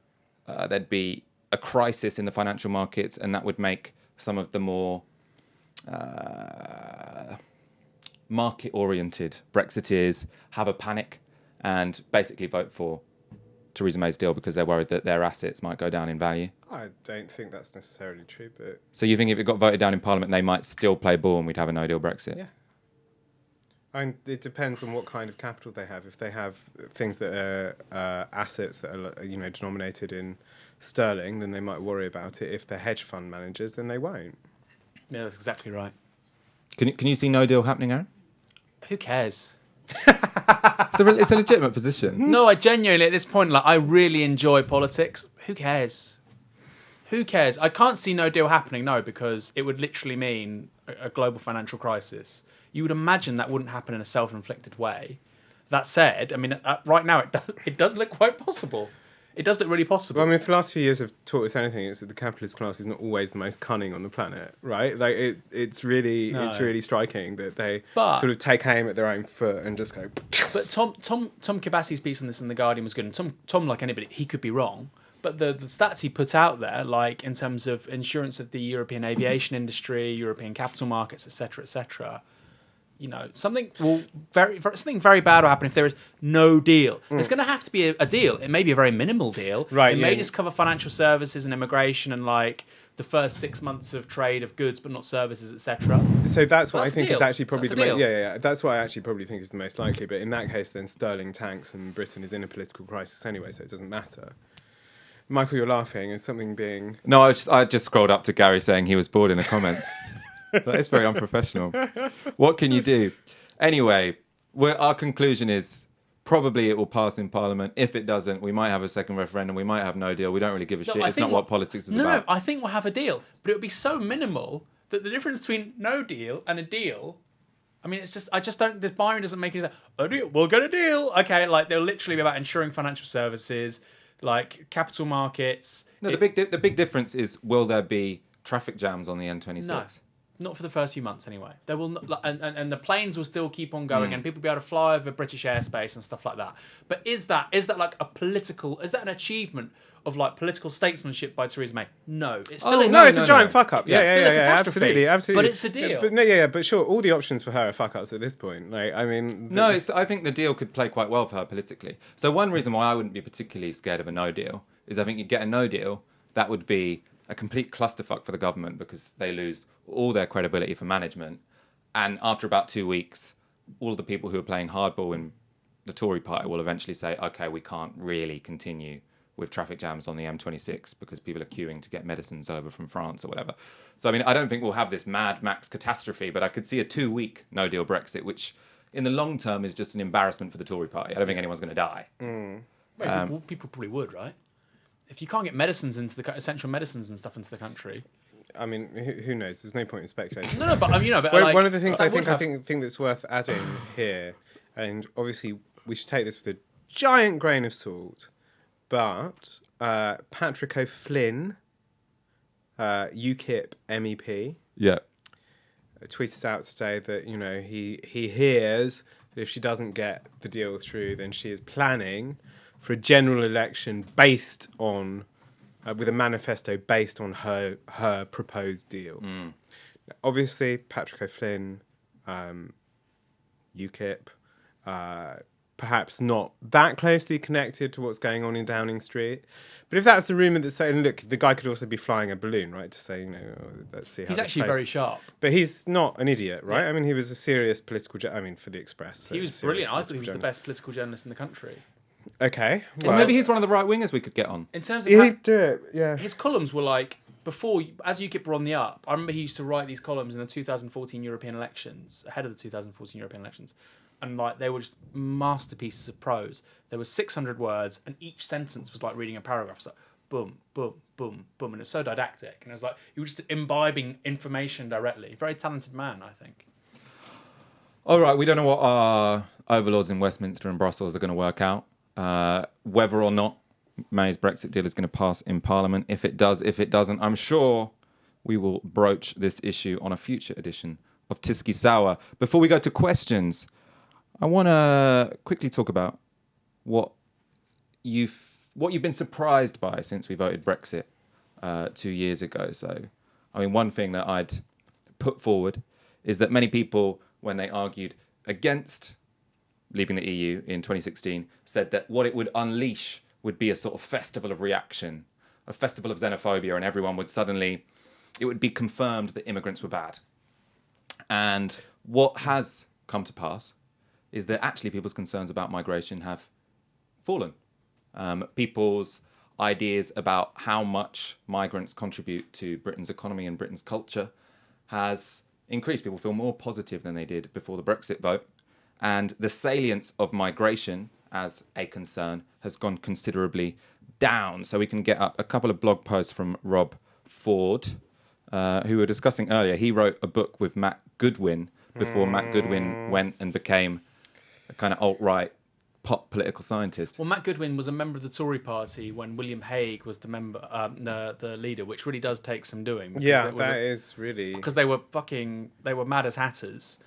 there'd be a crisis in the financial markets, and that would make some of the more market-oriented Brexiteers have a panic and basically vote for Theresa May's deal because they're worried that their assets might go down in value. I don't think that's necessarily true, but... So you think if it got voted down in Parliament, they might still play ball and we'd have a no-deal Brexit? Yeah. And it depends on what kind of capital they have. If they have things that are assets that are, denominated in sterling, then they might worry about it. If they're hedge fund managers, then they won't. Yeah, that's exactly right. Can you see no deal happening, Aaron? Who cares? It's a legitimate position. No, I genuinely, at this point, I really enjoy politics. Who cares? Who cares? I can't see no deal happening, no, because it would literally mean a global financial crisis. You would imagine that wouldn't happen in a self-inflicted way. That said, I mean, right now it does look quite possible. It does look really possible. Well, I mean, if the last few years have taught us anything, it's that the capitalist class is not always the most cunning on the planet, right? It's really striking that they sort of take aim at their own foot and just go. But Tom Kibasi's piece on this in The Guardian was good. And Tom, like anybody, he could be wrong. But the stats he put out there, like in terms of insurance of the European aviation industry, European capital markets, etc., something very bad will happen if there is no deal. There's going to have to be a deal. It may be a very minimal deal. Right. It may just cover financial services and immigration and the first 6 months of trade of goods, but not services, etc. So that's what I think is actually probably the most. Yeah. That's what I actually probably think is the most likely. But in that case, then sterling tanks and Britain is in a political crisis anyway, so it doesn't matter. Michael, you're laughing. Is something being... No, I just scrolled up to Gary saying he was bored in the comments. That is very unprofessional. What can you do? Anyway, our conclusion is probably it will pass in Parliament. If it doesn't, we might have a second referendum. We might have no deal. We don't really give a shit. It's not what politics is about. No, I think we'll have a deal. But it would be so minimal that the difference between no deal and a deal... I mean, the Byron doesn't make it a deal. We'll get a deal. Okay, they'll literally be about ensuring financial services, capital markets. No, the big difference is, will there be traffic jams on the M26? No. Not for the first few months, anyway. There will not, and the planes will still keep on going, and people will be able to fly over British airspace and stuff like that. But is that an achievement of political statesmanship by Theresa May? No, it's still it's a giant fuck up. Yeah, absolutely. But it's a deal. But sure, all the options for her are fuck ups at this point. I think the deal could play quite well for her politically. So one reason why I wouldn't be particularly scared of a no deal is I think you'd get a no deal that would be a complete clusterfuck for the government because they lose all their credibility for management. And after about 2 weeks, all the people who are playing hardball in the Tory party will eventually say, okay, we can't really continue with traffic jams on the M26 because people are queuing to get medicines over from France or whatever. So, I mean, I don't think we'll have this Mad Max catastrophe, but I could see a 2-week no-deal Brexit, which in the long term is just an embarrassment for the Tory party. I don't think anyone's going to die. People probably would, right? If you can't get medicines essential medicines and stuff into the country, I mean, who knows? There's no point in speculating. No, but one of the things I think that's worth adding here, and obviously we should take this with a giant grain of salt, but Patrick O'Flynn, UKIP MEP, tweeted out today that he hears that if she doesn't get the deal through, then she is planning for a general election based on, with a manifesto based on her proposed deal. Now, obviously, Patrick O'Flynn, UKIP, perhaps not that closely connected to what's going on in Downing Street. But if that's the rumour that's saying, look, the guy could also be flying a balloon, right? To say, let's see how He's this actually plays. very sharp. But he's not an idiot, right? Yeah. I mean, he was a serious political... for the Express. So He was serious brilliant. I thought he was political the best political journalist in the country. Okay. Well, maybe he's one of the right wingers we could get on. In terms of He'd do it, yeah. his columns were like, before, as UKIP were on the up, I remember he used to write these columns in the 2014 European elections, ahead of the 2014 European elections. And like they were just masterpieces of prose. There were 600 words, and each sentence was like reading a paragraph. It's like boom, boom, boom, boom, and it's so didactic. And it was like he was just imbibing information directly. Very talented man, I think. All right, we don't know what our overlords in Westminster and Brussels are going to work out. Whether or not May's Brexit deal is going to pass in Parliament. If it does, if it doesn't, I'm sure we will broach this issue on a future edition of Tiski Sour. Before we go to questions, I want to quickly talk about what you've been surprised by since we voted Brexit 2 years ago. So, I mean, one thing that I'd put forward is that many people, when they argued against leaving the EU in 2016, said that what it would unleash would be a sort of festival of reaction, a festival of xenophobia, and everyone would suddenly, it would be confirmed that immigrants were bad. And what has come to pass is that actually people's concerns about migration have fallen. People's ideas about how much migrants contribute to Britain's economy and Britain's culture has increased. People feel more positive than they did before the Brexit vote. And the salience of migration as a concern has gone considerably down. So we can get up a couple of blog posts from Rob Ford, who we were discussing earlier. He wrote a book with McQuiggin before McQuiggin went and became a kind of alt-right pop political scientist. Well, McQuiggin was a member of the Tory party when William Hague was the member, the leader, which really does take some doing. Yeah, that is really... Because they were mad as hatters.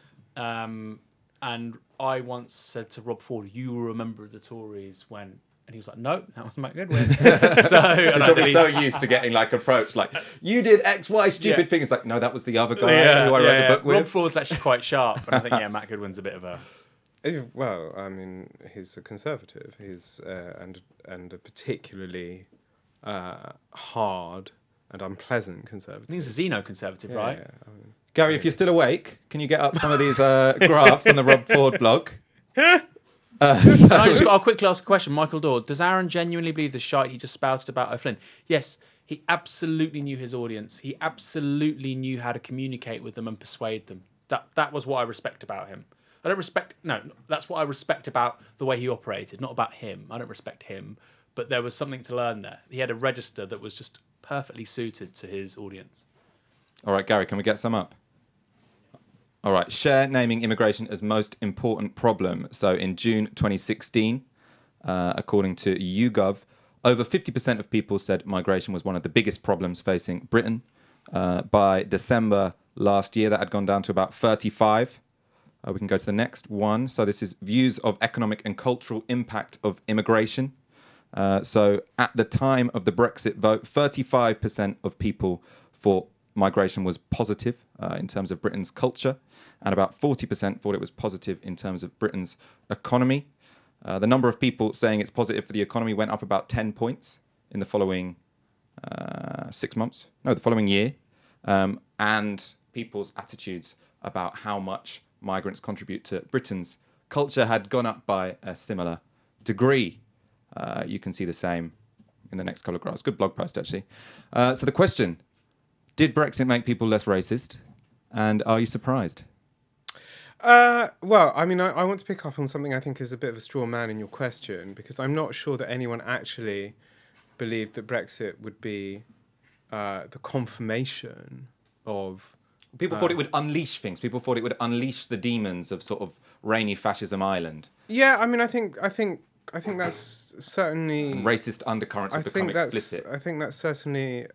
And I once said to Rob Ford, "You were a member of the Tories when," and he was like, "No, that was McQuiggin." He's probably so used to getting like approached, like you did X, Y, stupid thing. It's like, no, that was the other guy who I read the book with. Rob Ford's actually quite sharp, and I think Matt Goodwin's a bit of a. Well, I mean, he's a conservative. He's and a particularly hard and unpleasant conservative. I think he's a xeno-conservative, right? Yeah, I mean, Gary, if you're still awake, can you get up some of these graphs on the Rob Ford blog? I just got a quick last question. Michael Daw, does Aaron genuinely believe the shite he just spouted about O'Flynn? Yes, he absolutely knew his audience. He absolutely knew how to communicate with them and persuade them. That was what I respect about him. That's what I respect about the way he operated, not about him. I don't respect him, but there was something to learn there. He had a register that was just perfectly suited to his audience. All right, Gary, can we get some up? All right, share naming immigration as most important problem. So in June 2016, according to YouGov, over 50% of people said migration was one of the biggest problems facing Britain. By December last year, that had gone down to about 35. We can go to the next one. So this is views of economic and cultural impact of immigration. So at the time of the Brexit vote, 35% of people thought migration was positive in terms of Britain's culture, and about 40% thought it was positive in terms of Britain's economy. The number of people saying it's positive for the economy went up about 10 points in the following 6 months. No, the following year. And people's attitudes about how much migrants contribute to Britain's culture had gone up by a similar degree. You can see the same in the next couple of graphs. Good blog post, actually. So the question, did Brexit make people less racist? And are you surprised? Well, I mean, I want to pick up on something I think is a bit of a straw man in your question, because I'm not sure that anyone actually believed that Brexit would be the confirmation of... People thought it would unleash things. People thought it would unleash the demons of sort of rainy fascism island. Yeah, I mean, I think that's certainly... And racist undercurrents have become explicit. I think that certainly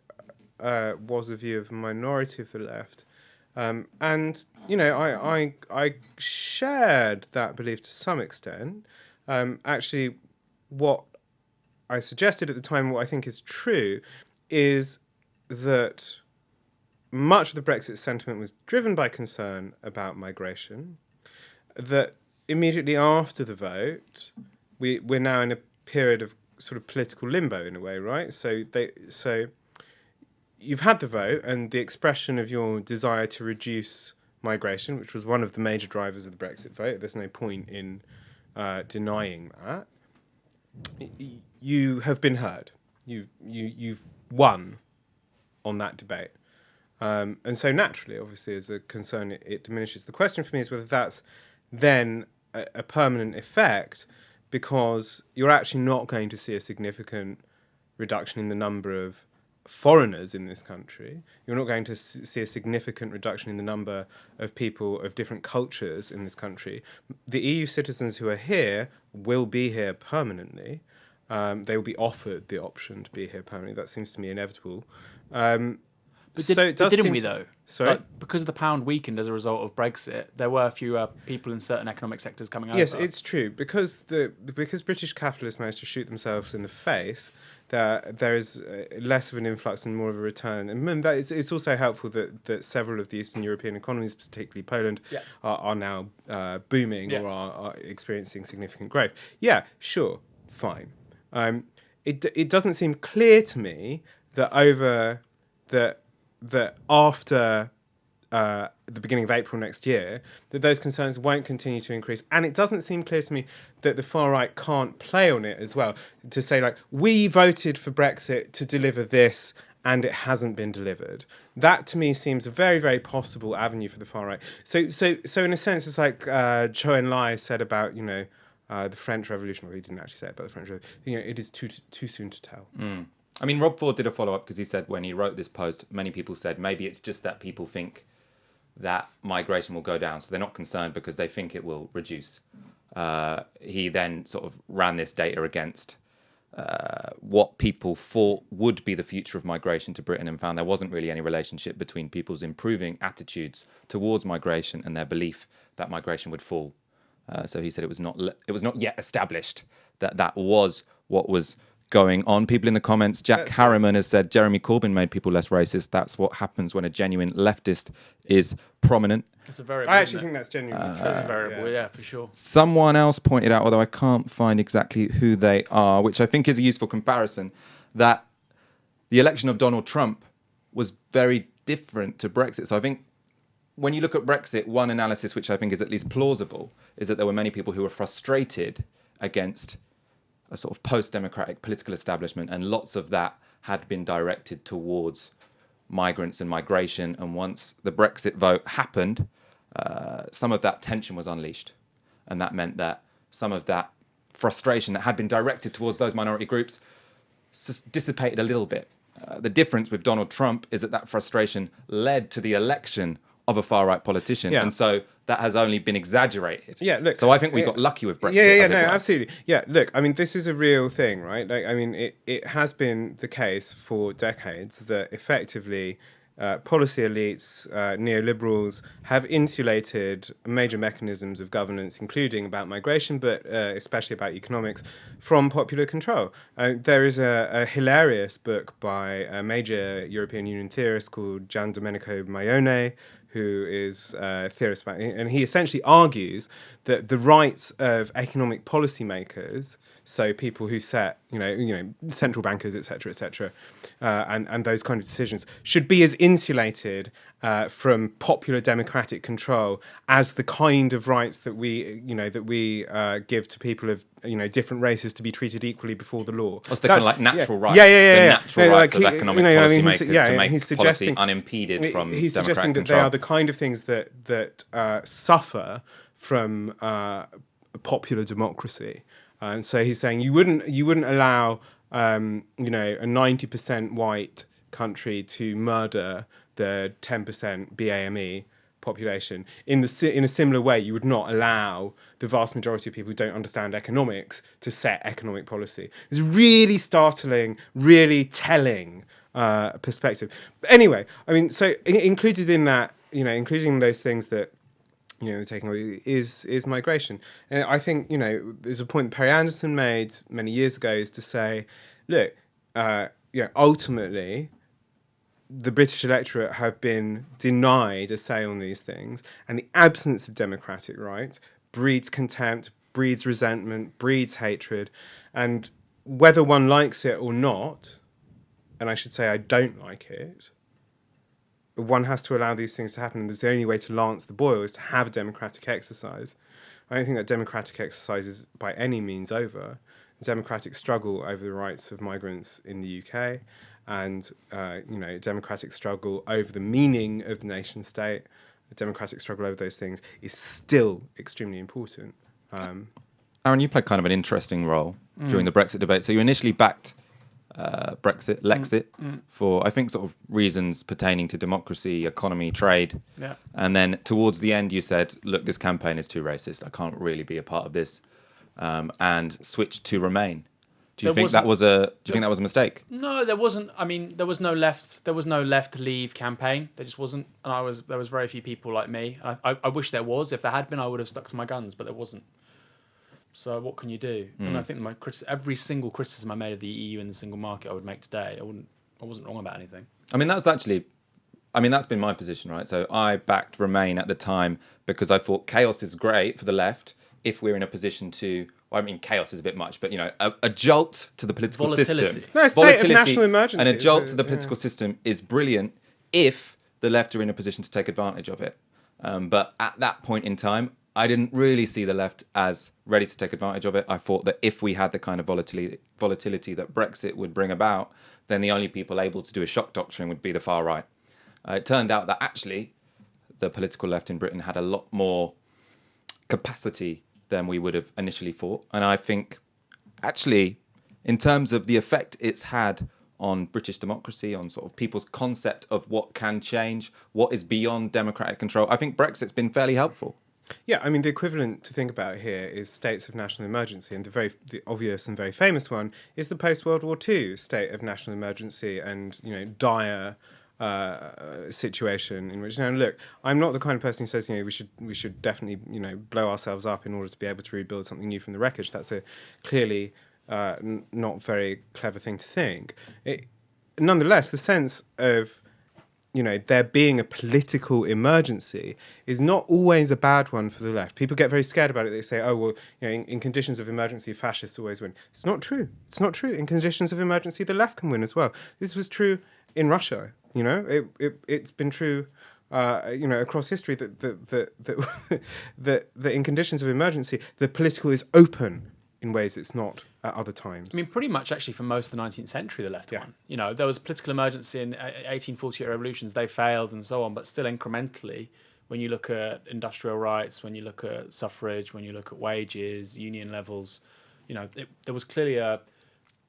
was a view of a minority of the left. And, you know, I shared that belief to some extent. Actually, what I suggested at the time, what I think is true, is that much of the Brexit sentiment was driven by concern about migration, that immediately after the vote, we're now in a period of sort of political limbo in a way, right? So you've had the vote and the expression of your desire to reduce migration, which was one of the major drivers of the Brexit vote. There's no point in denying that. You have been heard. You've won on that debate. And so naturally, obviously, as a concern, it diminishes. The question for me is whether that's then a permanent effect, because you're actually not going to see a significant reduction in the number of foreigners in this country. You're not going to see a significant reduction in the number of people of different cultures in this country. The EU citizens who are here will be here permanently. They will be offered the option to be here permanently. That seems to me inevitable. But So didn't we though? Sorry? Like, because the pound weakened as a result of Brexit, there were fewer people in certain economic sectors coming over. Yes, it's true. Because British capitalists managed to shoot themselves in the face, there is less of an influx and more of a return. And it's also helpful that several of the Eastern European economies, particularly Poland, are now booming or are experiencing significant growth. Yeah, sure, fine. It doesn't seem clear to me that after the beginning of April next year, that those concerns won't continue to increase. And it doesn't seem clear to me that the far right can't play on it as well, to say, like, we voted for Brexit to deliver this and it hasn't been delivered. That to me seems a very, very possible avenue for the far right. So in a sense, it's like Chou En-lai said about, the French Revolution, or he didn't actually say it about the French Revolution, it is too soon to tell. I mean, Rob Ford did a follow-up because he said when he wrote this post, many people said maybe it's just that people think that migration will go down, so they're not concerned because they think it will reduce. He then sort of ran this data against what people thought would be the future of migration to Britain, and found there wasn't really any relationship between people's improving attitudes towards migration and their belief that migration would fall. So he said it was not yet established that was what was going on. People in the comments, Jack Harriman has said Jeremy Corbyn made people less racist. That's what happens when a genuine leftist is prominent. It's a variable. I actually think that's genuinely true. That's a variable, yeah, for sure. Someone else pointed out, although I can't find exactly who they are, which I think is a useful comparison, that the election of Donald Trump was very different to Brexit. So I think when you look at Brexit, one analysis which I think is at least plausible is that there were many people who were frustrated against a sort of post-democratic political establishment, and lots of that had been directed towards migrants and migration. And once the Brexit vote happened, some of that tension was unleashed. And that meant that some of that frustration that had been directed towards those minority groups dissipated a little bit. The difference with Donald Trump is that frustration led to the election of a far-right politician. And so that has only been exaggerated. Yeah, look. So I think we got lucky with Brexit. Absolutely. Yeah, look, I mean, this is a real thing, right? Like, I mean, it has been the case for decades that effectively policy elites, neoliberals, have insulated major mechanisms of governance, including about migration, but especially about economics, from popular control. There is a hilarious book by a major European Union theorist called Gian Domenico Maione, who is a theorist about, and he essentially argues that the rights of economic policymakers, so people who set, central bankers, etc., and those kind of decisions, should be as insulated from popular democratic control as the kind of rights that we give to people of different races to be treated equally before the law. That's the kind of like natural rights. The natural rights of economic policymakers to make he's policy unimpeded from He's democratic suggesting that control. they are the kind of things that suffer from popular democracy. And so he's saying you wouldn't allow a 90% white country to murder the 10% BAME population. In a similar way, you would not allow the vast majority of people who don't understand economics to set economic policy. It's really startling, really telling perspective. But anyway, I mean, so included in that, including those things that taking away is migration. And I think, there's a point that Perry Anderson made many years ago, is to say, look, ultimately, the British electorate have been denied a say on these things, and the absence of democratic rights breeds contempt, breeds resentment, breeds hatred. And whether one likes it or not, and I should say I don't like it, one has to allow these things to happen. And there's the only way to lance the boil is to have a democratic exercise. I don't think that democratic exercise is by any means over. Democratic struggle over the rights of migrants in the UK, and democratic struggle over the meaning of the nation state, a democratic struggle over those things is still extremely important. Aaron, you played kind of an interesting role during the Brexit debate. So you initially backed Lexit, for, I think, sort of reasons pertaining to democracy, economy, trade. Yeah. And then towards the end, you said, look, this campaign is too racist. I can't really be a part of this. And switched to Remain. Do you think that was a mistake? No, there wasn't. I mean, there was no left leave campaign. There just wasn't. And there was very few people like me. I wish there was. If there had been, I would have stuck to my guns, but there wasn't. So what can you do? And I think every single criticism I made of the EU and the single market I would make today, I wasn't wrong about anything. I mean, that's been my position, right? So I backed Remain at the time because I thought chaos is great for the left if we're in a position to, well, I mean, chaos is a bit much, but, a jolt to the political system. No, state of national emergency. And a jolt to the political system is brilliant if the left are in a position to take advantage of it. But at that point in time, I didn't really see the left as ready to take advantage of it. I thought that if we had the kind of volatility that Brexit would bring about, then the only people able to do a shock doctrine would be the far right. It turned out that actually the political left in Britain had a lot more capacity than we would have initially thought. And I think, actually, in terms of the effect it's had on British democracy, on sort of people's concept of what can change, what is beyond democratic control, I think Brexit's been fairly helpful. Yeah, I mean, the equivalent to think about here is states of national emergency, and the obvious and very famous one is the post-World War II state of national emergency and, dire situation in which, now look, I'm not the kind of person who says, we should definitely, blow ourselves up in order to be able to rebuild something new from the wreckage. That's a clearly not very clever thing to think. Nonetheless, the sense of there being a political emergency is not always a bad one for the left. People get very scared about it. They say, oh, well, in conditions of emergency, fascists always win. It's not true. It's not true. In conditions of emergency, the left can win as well. This was true in Russia. It's been true, across history that in conditions of emergency, the political is open in ways it's not at other times. I mean, pretty much actually for most of the 19th century, the left won. There was political emergency in 1848 revolutions, they failed and so on, but still incrementally, when you look at industrial rights, when you look at suffrage, when you look at wages, union levels, there was clearly a...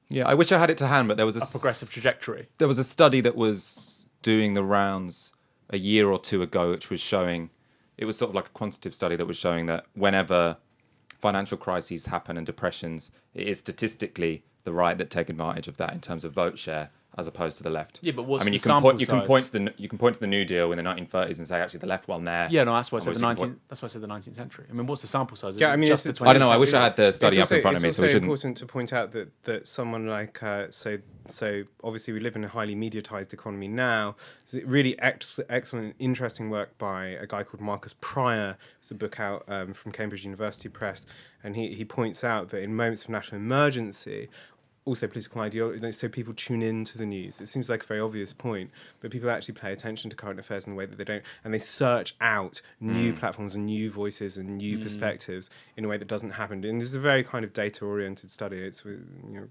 Yeah, I wish I had it to hand, but there was a progressive trajectory. There was a study that was doing the rounds a year or two ago, which was showing, it was sort of like a quantitative study that was showing that whenever financial crises happen and depressions, it is statistically the right that take advantage of that in terms of vote share as opposed to the left. Yeah, but what's you can point to the New Deal in the 1930s and say actually the left won there. Yeah, no, that's why I said the 19th. That's why I said the 19th century. I mean, what's the sample size? Yeah, I mean, I don't know. I wish I had the study up in front of me. It's also important to point out that someone like so obviously we live in a highly mediatized economy now. It's really excellent, interesting work by a guy called Marcus Pryor. It's a book out from Cambridge University Press, and he points out that in moments of national emergency, also political ideology, so people tune in to the news. It seems like a very obvious point, but people actually pay attention to current affairs in a way that they don't, and they search out new platforms and new voices and new perspectives in a way that doesn't happen. And this is a very kind of data-oriented study. It's worth.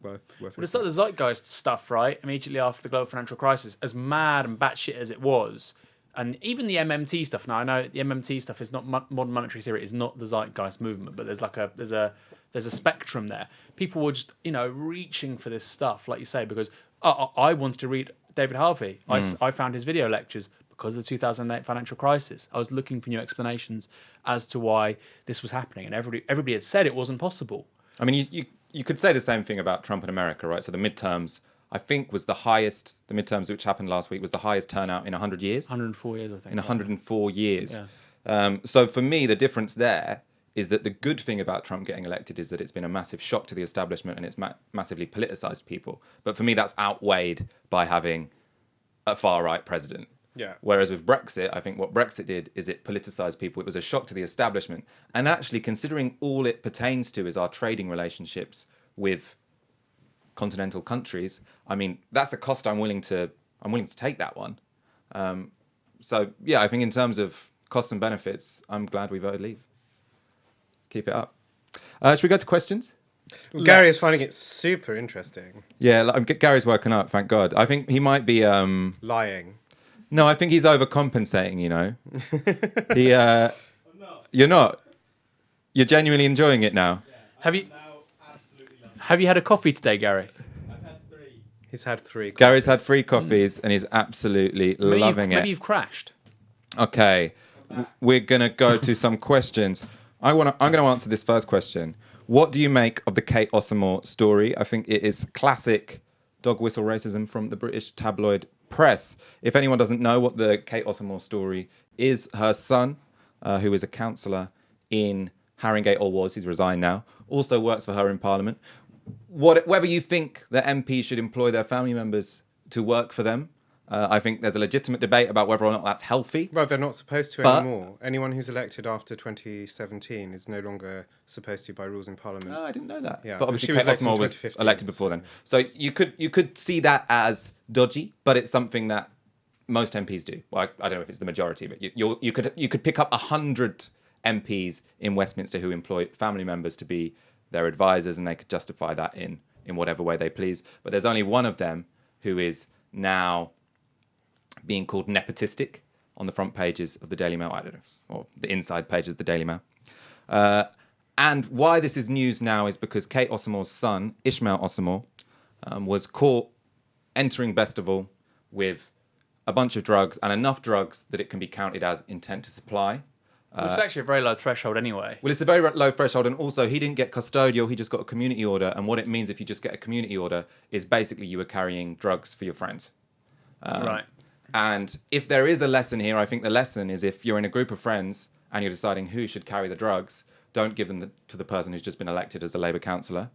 Well, it's like the zeitgeist stuff, right? Immediately after the global financial crisis, as mad and batshit as it was, and even the MMT stuff. Now I know the MMT stuff is not modern monetary theory. Is not the zeitgeist movement, but there's a spectrum there. People were just reaching for this stuff, like you say, because I wanted to read David Harvey. I found his video lectures because of the 2008 financial crisis. I was looking for new explanations as to why this was happening, and everybody had said it wasn't possible. I mean, you could say the same thing about Trump in America, right? So the midterms, I think, was the highest. The midterms, which happened last week, was the highest turnout in 100 years. 104 years, I think. In 104 years. Yeah. So for me, the difference there is that the good thing about Trump getting elected is that it's been a massive shock to the establishment and it's massively politicized people. But for me, that's outweighed by having a far-right president. Yeah. Whereas with Brexit, I think what Brexit did is it politicised people. It was a shock to the establishment. And actually, considering all it pertains to is our trading relationships with continental countries, I mean, that's a cost I'm willing to take that one. So yeah, I think in terms of costs and benefits, I'm glad we voted leave. Keep it up. Should we go to questions? Well, Gary is finding it super interesting. Yeah, Gary's woken up, thank God. I think he might be... Lying. No, I think he's overcompensating, you know. You're not? You're genuinely enjoying it now? Have you had a coffee today, Gary? He's had 3. Gary's had 3 coffees and he's absolutely loving it. Maybe you've crashed. Okay, we're going to go to some questions. I'm going to answer this first question. What do you make of the Kate Osamor story? I think it is classic dog whistle racism from the British tabloid press. If anyone doesn't know what the Kate Osamor story is, her son, who is a councillor in Haringey, or was, he's resigned now, also works for her in Parliament. Whether you think that MPs should employ their family members to work for them, I think there's a legitimate debate about whether or not that's healthy. Well, they're not supposed to anymore. Anyone who's elected after 2017 is no longer supposed to by rules in Parliament. Oh, I didn't know that. Yeah, but obviously she was Kate elected in Osamor was 2015, elected before then. So you could see that as dodgy, but it's something that most MPs do. Well, I don't know if it's the majority, but you could pick up 100 MPs in Westminster who employ family members to be their advisors, and they could justify that in whatever way they please. But there's only one of them who is now being called nepotistic on the front pages of the Daily Mail. I don't know, or the inside pages of the Daily Mail. And why this is news now is because Kate Osamor's son, Ishmael Osamor, was caught entering Bestival with a bunch of drugs, and enough drugs that it can be counted as intent to supply. Which is actually a very low threshold anyway. Well, it's a very low threshold, and also he didn't get custodial, he just got a community order, and what it means if you just get a community order is basically you were carrying drugs for your friends. Right. And if there is a lesson here, I think the lesson is if you're in a group of friends and you're deciding who should carry the drugs, don't give them to the person who's just been elected as a Labour councillor.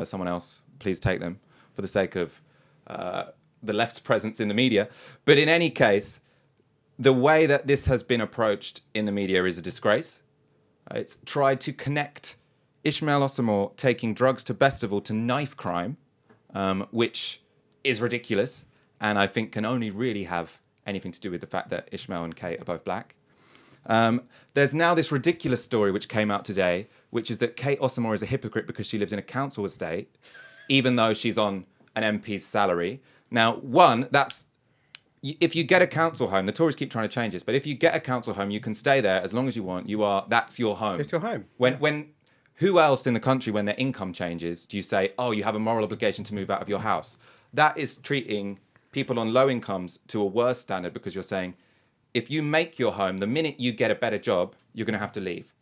Someone else, please take them for the sake of the left's presence in the media. But in any case, the way that this has been approached in the media is a disgrace. It's tried to connect Ishmael Osamor taking drugs to Bestival to knife crime, which is ridiculous, and I think can only really have anything to do with the fact that Ishmael and Kate are both black. There's now this ridiculous story which came out today, which is that Kate Osamor is a hypocrite because she lives in a council estate, even though she's on an MP's salary. Now, if you get a council home, the Tories keep trying to change this, but if you get a council home, you can stay there as long as you want. That's your home. It's your home. Who else in the country, when their income changes, do you say, oh, you have a moral obligation to move out of your house? That is treating people on low incomes to a worse standard, because you're saying, if you make your home, the minute you get a better job, you're going to have to leave.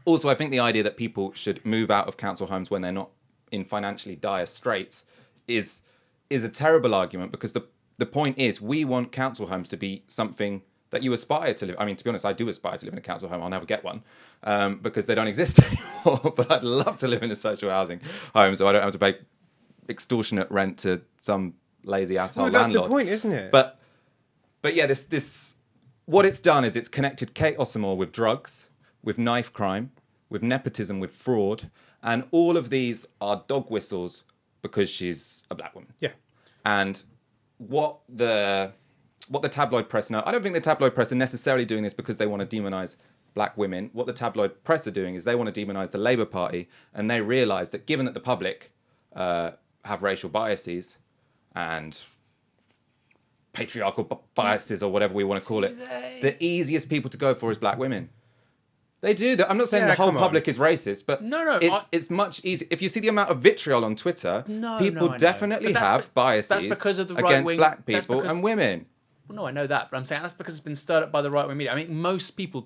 Also, I think the idea that people should move out of council homes when they're not in financially dire straits is a terrible argument, because the point is, we want council homes to be something that you aspire to live. I mean, to be honest, I do aspire to live in a council home. I'll never get one because they don't exist anymore. But I'd love to live in a social housing home so I don't have to pay extortionate rent to some lazy asshole landlord. That's the point, isn't it? But yeah, this what it's done is it's connected Kate Osamor with drugs, with knife crime, with nepotism, with fraud, and all of these are dog whistles because she's a black woman. Yeah. And what the tabloid press know, I don't think the tabloid press are necessarily doing this because they want to demonise black women. What the tabloid press are doing is they want to demonise the Labour Party, and they realise that given that the public have racial biases and patriarchal biases, or whatever we want to call it, the easiest people to go for is black women. They do that. I'm not saying the whole public is racist, but it's much easier. If you see the amount of vitriol on Twitter, people definitely have biases against black people and women. Well, no, I know that, but I'm saying that's because it's been stirred up by the right-wing media. I mean, most people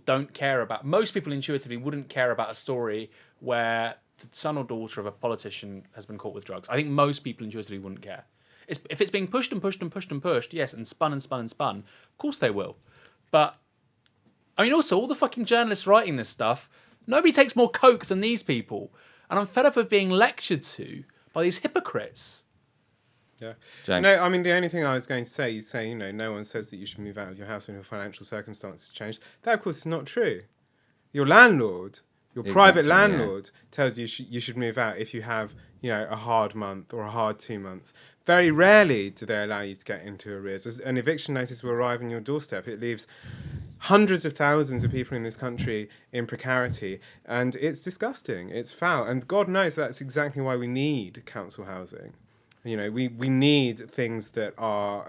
intuitively wouldn't care about a story where the son or daughter of a politician has been caught with drugs. I think most people intuitively wouldn't care. If it's being pushed and pushed and pushed and pushed, yes, and spun and spun and spun, of course they will. But, I mean, also, all the fucking journalists writing this stuff, nobody takes more coke than these people. And I'm fed up of being lectured to by these hypocrites. Yeah. James. No, I mean, the only thing I was going to say, you say, no one says that you should move out of your house when your financial circumstances change. That, of course, is not true. Your landlord, your private Exactly, landlord, tells you you should move out if you have, a hard month or a hard 2 months. Very rarely do they allow you to get into arrears. An eviction notice will arrive on your doorstep. It leaves hundreds of thousands of people in this country in precarity, and it's disgusting. It's foul, and God knows that's exactly why we need council housing. We need things that are,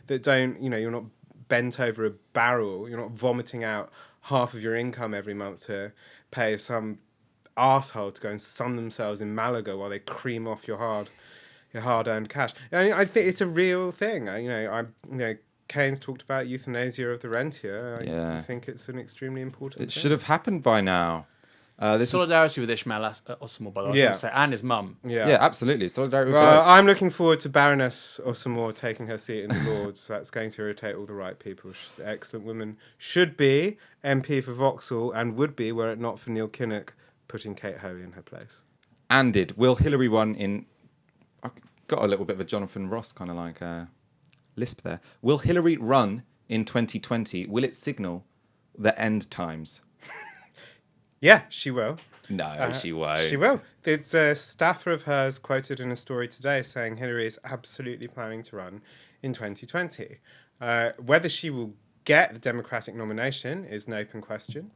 that don't, you're not bent over a barrel. You're not vomiting out half of your income every month to pay some arsehole to go and sun themselves in Malaga while they cream off your hard-earned cash. I think it's a real thing. Keynes talked about euthanasia of the rentier. I think it's an extremely important thing. It should have happened by now. Solidarity with Ishmael Ossamore, by the way, I was going to say, and his mum. Yeah, absolutely. Solidarity with I'm looking forward to Baroness Ossamore taking her seat in the Lords. That's going to irritate all the right people. She's an excellent woman. Should be MP for Vauxhall and would be, were it not for Neil Kinnock putting Kate Hoey in her place. Will Hillary run in... I got a little bit of a Jonathan Ross kind of like lisp there. Will Hillary run in 2020? Will it signal the end times? Yeah, she will. No, she won't. She will. It's a staffer of hers quoted in a story today saying Hillary is absolutely planning to run in 2020. Whether she will get the Democratic nomination is an open question.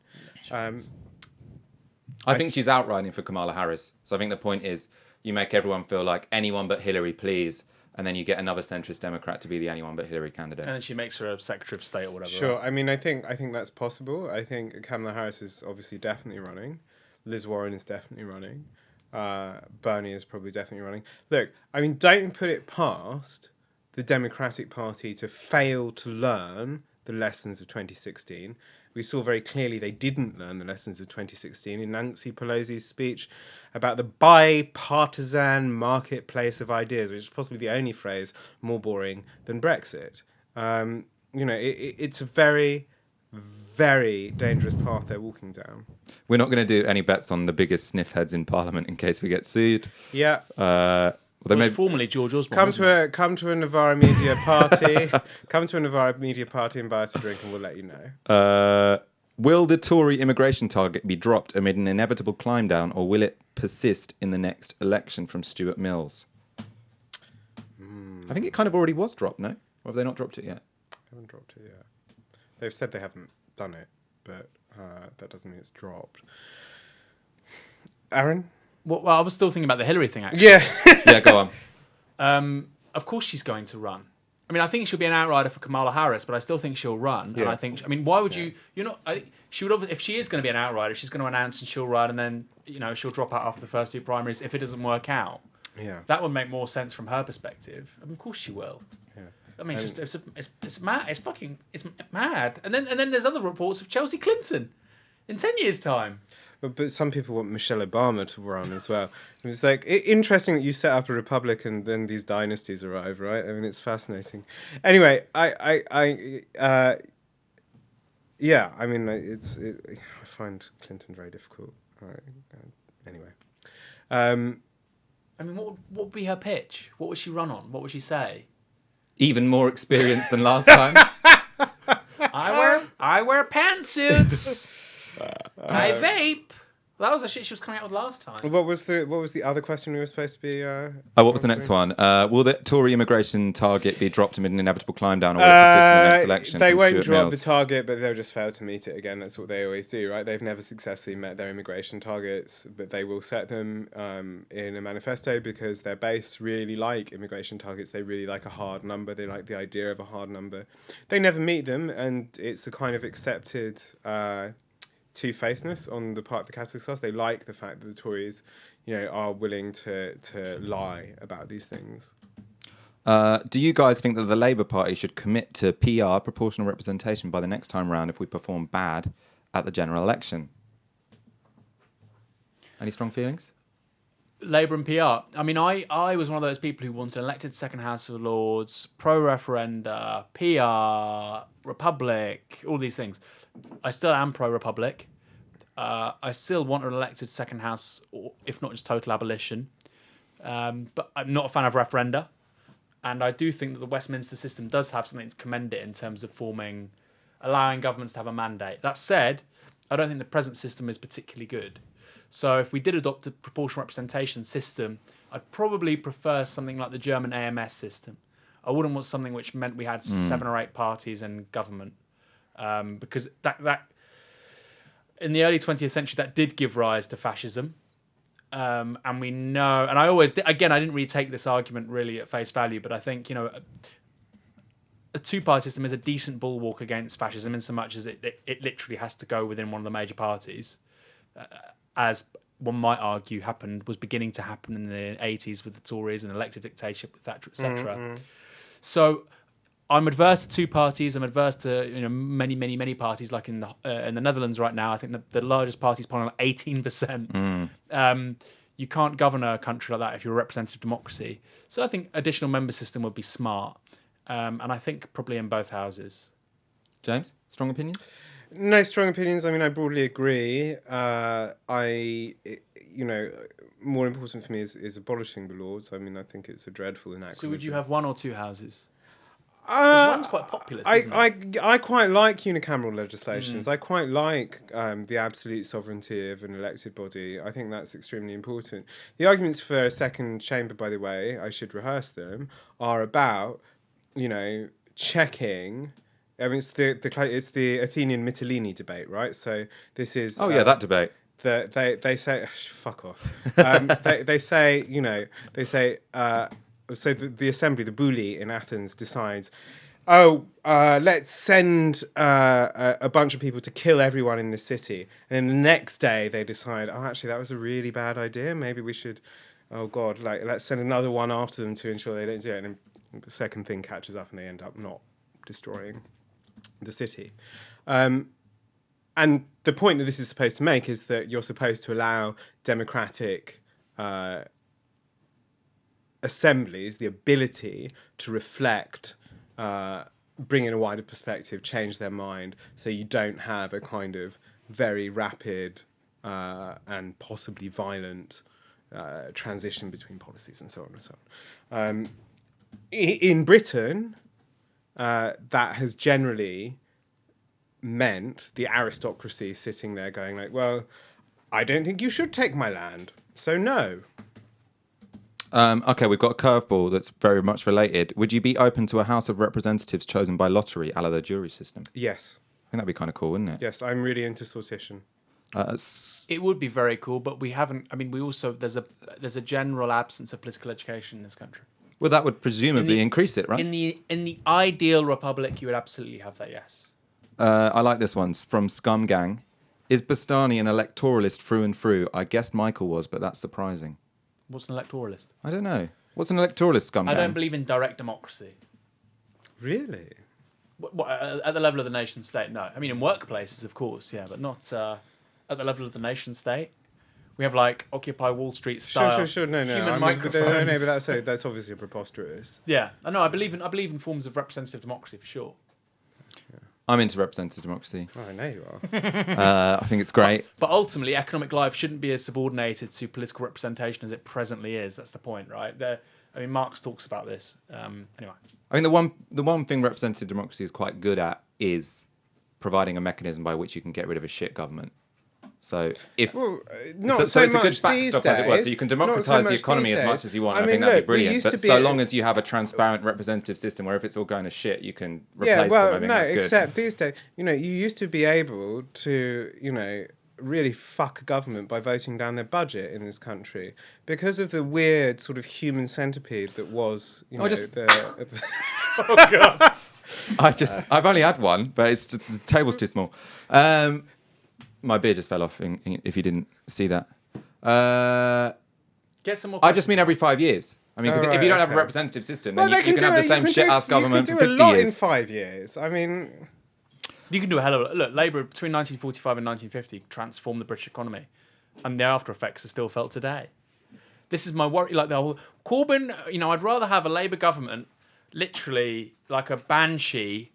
I think she's outriding for Kamala Harris. So I think the point is you make everyone feel like anyone but Hillary, please. And then you get another centrist Democrat to be the anyone but Hillary candidate. And then she makes her a Secretary of State or whatever. Sure. Right? I mean, I think that's possible. I think Kamala Harris is obviously definitely running. Liz Warren is definitely running. Bernie is probably definitely running. Look, I mean, don't put it past the Democratic Party to fail to learn the lessons of 2016. We saw very clearly they didn't learn the lessons of 2016 in Nancy Pelosi's speech about the bipartisan marketplace of ideas, which is possibly the only phrase more boring than Brexit. It's a very, very dangerous path they're walking down. We're not going to do any bets on the biggest sniff heads in Parliament in case we get sued. Yeah. It was formerly George Osborne. Come to a Novara Media party. Come to a Novara Media party and buy us a drink, and we'll let you know. Will the Tory immigration target be dropped amid an inevitable climb down, or will it persist in the next election? From Stuart Mills. I think it kind of already was dropped, no? Or have they not dropped it yet? Haven't dropped it yet. They've said they haven't done it, but that doesn't mean it's dropped. Aaron? Well, I was still thinking about the Hillary thing, actually. Yeah. Yeah, go on. Of course she's going to run. I mean, I think she'll be an outrider for Kamala Harris, but I still think she'll run. Yeah. And why would you? You're not. She would. If she is going to be an outrider, she's going to announce and she'll run, and then she'll drop out after the first two primaries if it doesn't work out. Yeah. That would make more sense from her perspective. I mean, of course she will. Yeah. I mean, it's mad. It's mad. And then there's other reports of Chelsea Clinton in 10 years' time. But some people want Michelle Obama to run as well. It's like interesting that you set up a republic and then these dynasties arrive, right? I mean, it's fascinating. Anyway, I mean, I find Clinton very difficult. Anyway, I mean, what would be her pitch? What would she run on? What would she say? Even more experienced than last time. I wear pantsuits. I vape. That was the shit she was coming out with last time. what was the other question we were supposed to be? What was the next one? Will the Tory immigration target be dropped amid an inevitable climb down, or will it persist in the next election? They From won't Stuart drop Mills? the target, but they'll just fail to meet it again. That's what they always do, right? They've never successfully met their immigration targets, but they will set them in a manifesto because their base really like immigration targets. They really like a hard number. They like the idea of a hard number. They never meet them, and it's a kind of accepted two-facedness on the part of the capitalist class. They like the fact that the Tories, are willing to lie about these things. Do you guys think that the Labour Party should commit to PR, proportional representation, by the next time round if we perform bad at the general election? Any strong feelings? Labour and PR. I mean, I was one of those people who wanted an elected second House of Lords, pro-referenda, PR, Republic, all these things. I still am pro-Republic. I still want an elected second House, or if not just total abolition. But I'm not a fan of referenda. And I do think that the Westminster system does have something to commend it in terms of allowing governments to have a mandate. That said, I don't think the present system is particularly good. So if we did adopt a proportional representation system, I'd probably prefer something like the German AMS system. I wouldn't want something which meant we had 7 or 8 parties in government, because that in the early 20th century that did give rise to fascism. And we know, and I didn't really take this argument really at face value, but I think, a two-party system is a decent bulwark against fascism in so much as it literally has to go within one of the major parties, as one might argue was beginning to happen in the 80s with the Tories and elective dictatorship with Thatcher, etc. Mm-hmm. So I'm adverse to two parties. I'm adverse to many parties, like in the Netherlands right now. I think the largest party is polling like 18%. You can't govern a country like that if you're a representative democracy. So I think additional member system would be smart, and I think probably in both houses. James, strong opinions? No strong opinions. I mean, I broadly agree. More important for me is abolishing the Lords. I mean, I think it's a dreadful anachronism. So would you have 1 or 2 houses? One's quite populist, isn't it? I quite like unicameral legislations. I quite like the absolute sovereignty of an elected body. I think that's extremely important. The arguments for a second chamber, by the way, I should rehearse them, are about, checking. I mean, it's the Athenian Mytilene debate, right? So this is that debate. They say fuck off. They say so the assembly, the Bouli in Athens, decides, let's send a bunch of people to kill everyone in the city. And then the next day they decide, actually, that was a really bad idea. Maybe we should, let's send another one after them to ensure they don't do it. And then the second thing catches up and they end up not destroying the city. And the point that this is supposed to make is that you're supposed to allow democratic assemblies the ability to reflect, bring in a wider perspective, change their mind, so you don't have a kind of very rapid and possibly violent transition between policies and so on and so on. In Britain, that has generally meant the aristocracy sitting there going like, well, I don't think you should take my land, so no. Okay, we've got a curveball that's very much related. Would you be open to a House of Representatives chosen by lottery, a la the jury system? Yes. I think that'd be kind of cool, wouldn't it? Yes, I'm really into sortition. It would be very cool, but we haven't. I mean, we also there's a general absence of political education in this country. Well, that would presumably increase it, right? In the ideal republic, you would absolutely have that. Yes. I like this one from Scum Gang. Is Bastani an electoralist through and through? I guessed Michael was, but that's surprising. What's an electoralist? I don't know. What's an electoralist, Scum Gang? I don't believe in direct democracy. Really? What, at the level of the nation state? No. I mean, in workplaces, of course, yeah, but not at the level of the nation state. We have like Occupy Wall Street style. Sure. No. Human microphones. microphones. That's obviously preposterous. Yeah, I know. I believe in forms of representative democracy for sure. I'm into representative democracy. Oh, I know you are. I think it's great. But ultimately, economic life shouldn't be as subordinated to political representation as it presently is. That's the point, right? Marx talks about this. Anyway. I think the one thing representative democracy is quite good at is providing a mechanism by which you can get rid of a shit government. So it's a good backstop, as it were. So you can democratise the economy as much as you want. I think that'd be brilliant. But so long as you have a transparent representative system where if it's all going to shit, you can replace them. I think that's good. Except these days, you used to be able to, really fuck a government by voting down their budget in this country because of the weird sort of human centipede that was, Oh God. I've only had one, but the table's too small. My beer just fell off, if you didn't see that. Get some more. I just mean every 5 years. I mean, because if you don't have a representative system, then you can have the same shit-ass government for 50 years. You can do a lot in 5 years. I mean... You can do a hell of a lot. Look, Labour, between 1945 and 1950, transformed the British economy. And the after effects are still felt today. This is my worry. Like the whole... Corbyn, I'd rather have a Labour government, literally like a banshee,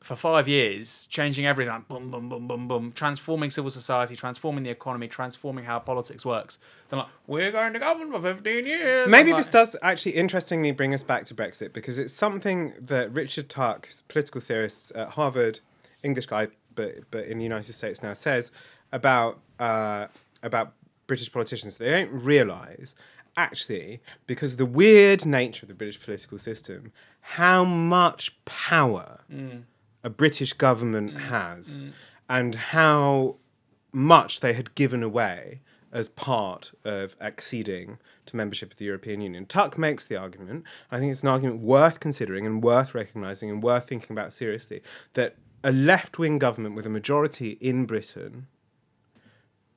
for 5 years, changing everything, like boom, boom, boom, boom, boom, transforming civil society, transforming the economy, transforming how politics works. They're like, we're going to govern for 15 years. Maybe I'm this like, does actually interestingly bring us back to Brexit, because it's something that Richard Tuck, political theorist at Harvard, English guy, but in the United States now, says about British politicians. They don't realise, actually, because of the weird nature of the British political system, how much power a British government has, and how much they had given away as part of acceding to membership of the European Union. Tuck makes the argument, I think it's an argument worth considering and worth recognising and worth thinking about seriously, that a left-wing government with a majority in Britain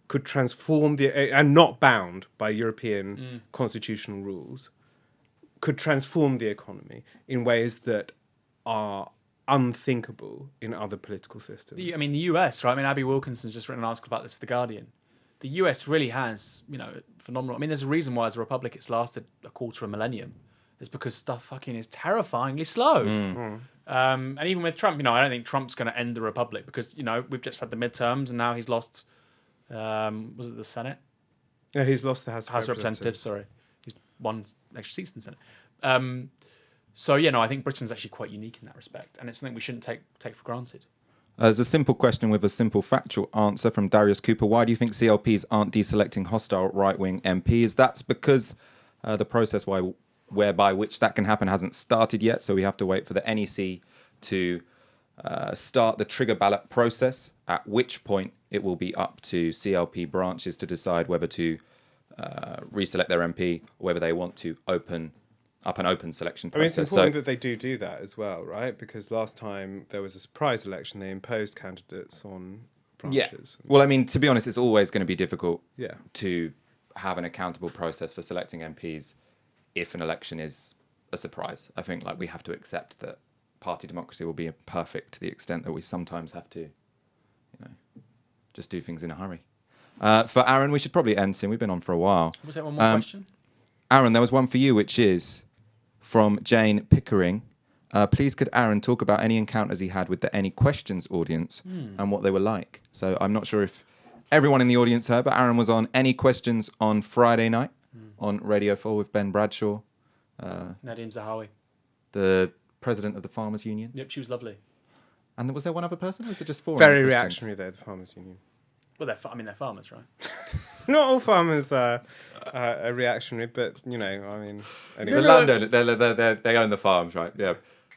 could transform and not bound by European constitutional rules, could transform the economy in ways that are unthinkable in other political systems. the US, right? I mean, Abby Wilkinson's just written an article about this for The Guardian. The US really has, phenomenal. I mean, there's a reason why as a republic it's lasted a quarter of a millennium. It's because stuff fucking is terrifyingly slow. And even with Trump, I don't think Trump's going to end the republic because, we've just had the midterms and now he's lost, was it the Senate? Yeah, he's lost the House of Representatives, sorry. He's won extra seats in the Senate. I think Britain's actually quite unique in that respect, and it's something we shouldn't take for granted. There's a simple question with a simple factual answer from Darius Cooper. Why do you think CLPs aren't deselecting hostile right-wing MPs? That's because the process whereby which that can happen hasn't started yet, so we have to wait for the NEC to start the trigger ballot process, at which point it will be up to CLP branches to decide whether to reselect their MP or whether they want to open up an open selection process. It's important that they do that as well, right? Because last time there was a surprise election, they imposed candidates on branches. Yeah. Well, to be honest, it's always going to be difficult Yeah. to have an accountable process for selecting MPs if an election is a surprise. I think we have to accept that party democracy will be imperfect to the extent that we sometimes have to, just do things in a hurry. For Aaron, we should probably end soon. We've been on for a while. Was there one more question? Aaron, there was one for you, which is from Jane Pickering. Please could Aaron talk about any encounters he had with the Any Questions audience and what they were like? So I'm not sure if everyone in the audience heard, but Aaron was on Any Questions on Friday night on Radio 4 with Ben Bradshaw. Nadim Zahawi. The president of the Farmers Union. Yep, she was lovely. And was there one other person, or was there just four? Very Any Questions? reactionary, though, the Farmers Union. Well, they're farmers, right? Not all farmers are reactionary, but, anyway. The landowner, they own the farms, right? Yeah.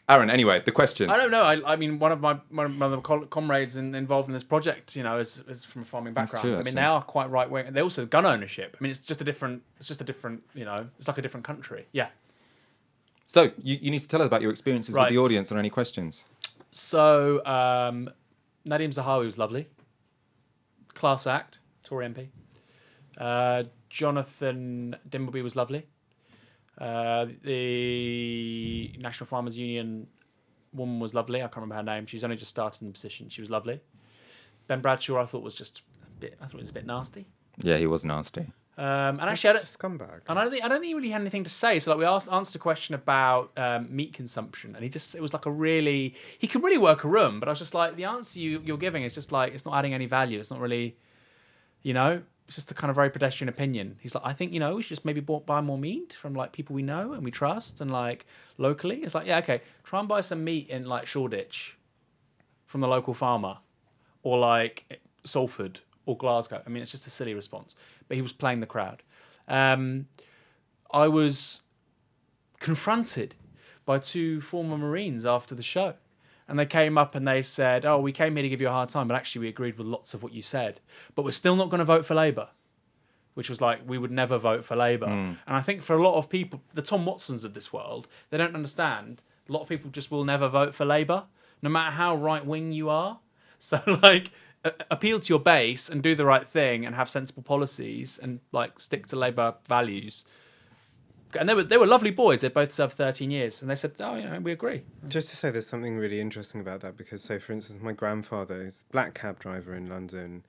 Aaron, anyway, the question. I don't know. I mean, one of the comrades involved in this project, is from a farming background. true, I mean, actually. they are quite right wing. They also gun ownership. I mean, it's just a different. It's like a different country. Yeah. So you need to tell us about your experiences with Right. the audience on Any Questions. So Nadim Zahawi was lovely. Class act, Tory MP. Jonathan Dimbleby was lovely. The National Farmers Union woman was lovely. I can't remember her name. She's only just started in the position. She was lovely. Ben Bradshaw, I thought was a bit nasty. Yeah, he was nasty. And actually, Scumbag. I don't think he really had anything to say. So we answered a question about meat consumption, and it was like he could really work a room, but I was just like, the answer you're giving is just like, it's not adding any value. It's not really, it's just a kind of very pedestrian opinion. He's like, I think, we should just maybe buy more meat from people we know and we trust and locally. It's like, yeah, okay, try and buy some meat in Shoreditch from the local farmer or Salford or Glasgow. I mean, it's just a silly response. But he was playing the crowd. I was confronted by two former Marines after the show. And they came up and they said, oh, we came here to give you a hard time, but actually we agreed with lots of what you said. But we're still not going to vote for Labour. Which was we would never vote for Labour. And I think for a lot of people, the Tom Watsons of this world, they don't understand. A lot of people just will never vote for Labour, no matter how right-wing you are. So, appeal to your base and do the right thing and have sensible policies and stick to Labour values. And they were lovely boys. They both served 13 years, and they said, "Oh, we agree." Just to say, there's something really interesting about that because, say, for instance, my grandfather is a black cab driver in London.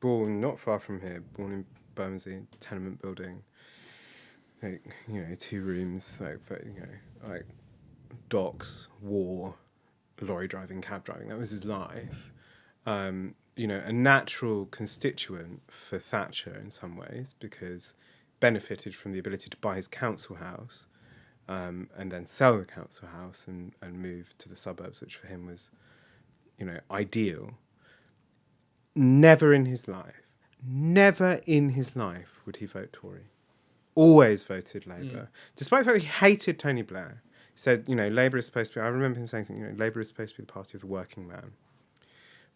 Born not far from here, born in Bermondsey, tenement building. 2 rooms, docks, war, lorry driving, cab driving. That was his life. A natural constituent for Thatcher in some ways, because benefited from the ability to buy his council house and then sell the council house and move to the suburbs, which for him was, ideal. Never in his life would he vote Tory. Always voted Labour, despite the fact that he hated Tony Blair. He said, Labour is supposed to be, I remember him saying something, Labour is supposed to be the party of the working man.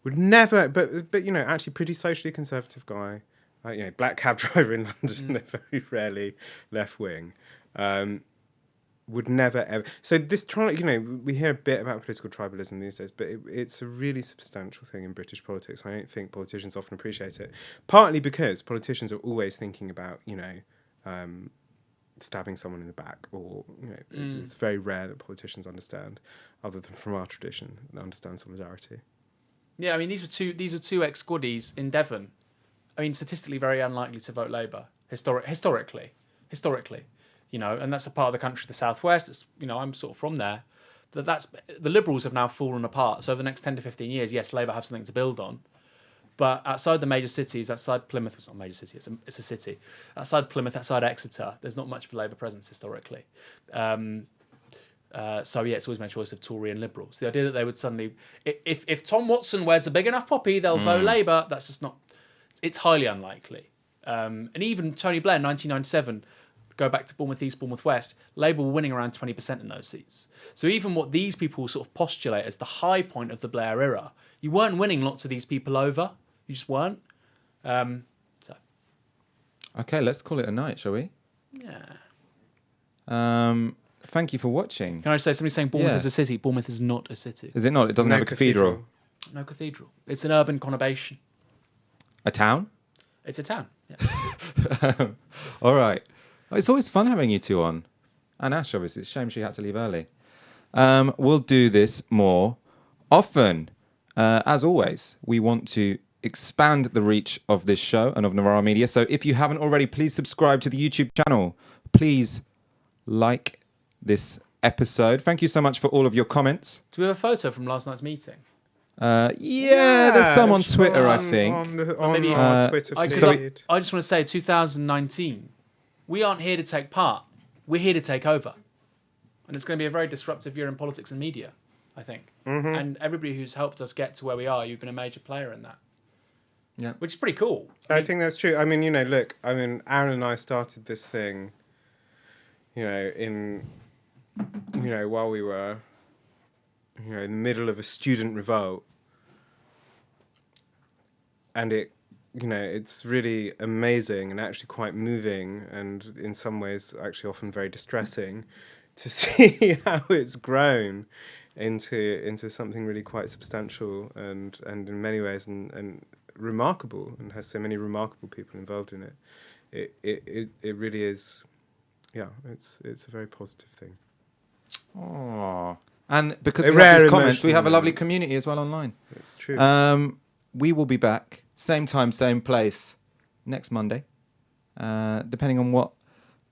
Would never, but actually pretty socially conservative guy, black cab driver in London, they're very rarely left wing, would never ever. So this, we hear a bit about political tribalism these days, but it's a really substantial thing in British politics. I don't think politicians often appreciate it, partly because politicians are always thinking about, stabbing someone in the back, or it's very rare that politicians understand, other than from our tradition, understand solidarity. Yeah, I mean, these were two ex-squaddies in Devon. I mean, statistically very unlikely to vote Labour historically, and that's a part of the country, the southwest. It's, I'm sort of from there. That's the Liberals have now fallen apart. So over the next 10 to 15 years, yes, Labour have something to build on. But outside the major cities, outside Plymouth, it's not a major city, it's a city. Outside Plymouth, outside Exeter, there's not much of a Labour presence historically. So yeah, it's always my choice of Tory and Liberals. The idea that they would suddenly, if Tom Watson wears a big enough poppy, they'll vote Labour. That's just not. It's highly unlikely. And even Tony Blair, 1997, go back to Bournemouth East, Bournemouth West, Labour were winning around 20% in those seats. So even what these people sort of postulate as the high point of the Blair era, you weren't winning lots of these people over. You just weren't. Okay, let's call it a night, shall we? Yeah. Thank you for watching. Can I just say, somebody saying Bournemouth is a city. Bournemouth is not a city. Is it not? It doesn't have a cathedral. No cathedral. It's an urban conurbation. A town? It's a town. Yeah. All right. It's always fun having you two on. And Ash, obviously. It's a shame she had to leave early. We'll do this more often. As always, we want to expand the reach of this show and of Novara Media. So if you haven't already, please subscribe to the YouTube channel. Please like this episode. Thank you so much for all of your comments. Do we have a photo from last night's meeting? There's some on Twitter, I think. On our Twitter feed. I just want to say, 2019, we aren't here to take part. We're here to take over. And it's going to be a very disruptive year in politics and media, I think. Mm-hmm. And everybody who's helped us get to where we are, you've been a major player in that. Yeah. Which is pretty cool. I think that's true. I mean, Aaron and I started this thing, while we were, in the middle of a student revolt. And it's really amazing and actually quite moving, and in some ways actually often very distressing to see how it's grown into something really quite substantial and in many ways and remarkable, and has so many remarkable people involved in it. It really is, it's a very positive thing. Oh, and because we have these comments, we have a lovely community as well online. It's true. We will be back, same time, same place, next Monday, depending on what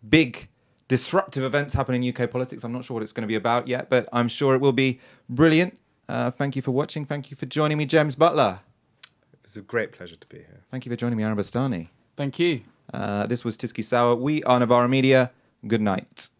big disruptive events happen in UK politics. I'm not sure what it's going to be about yet, but I'm sure it will be brilliant. Thank you for watching. Thank you for joining me, James Butler. It was a great pleasure to be here. Thank you for joining me, Aaron Bastani. Thank you. This was Tiski Sauer. We are Novara Media. Good night.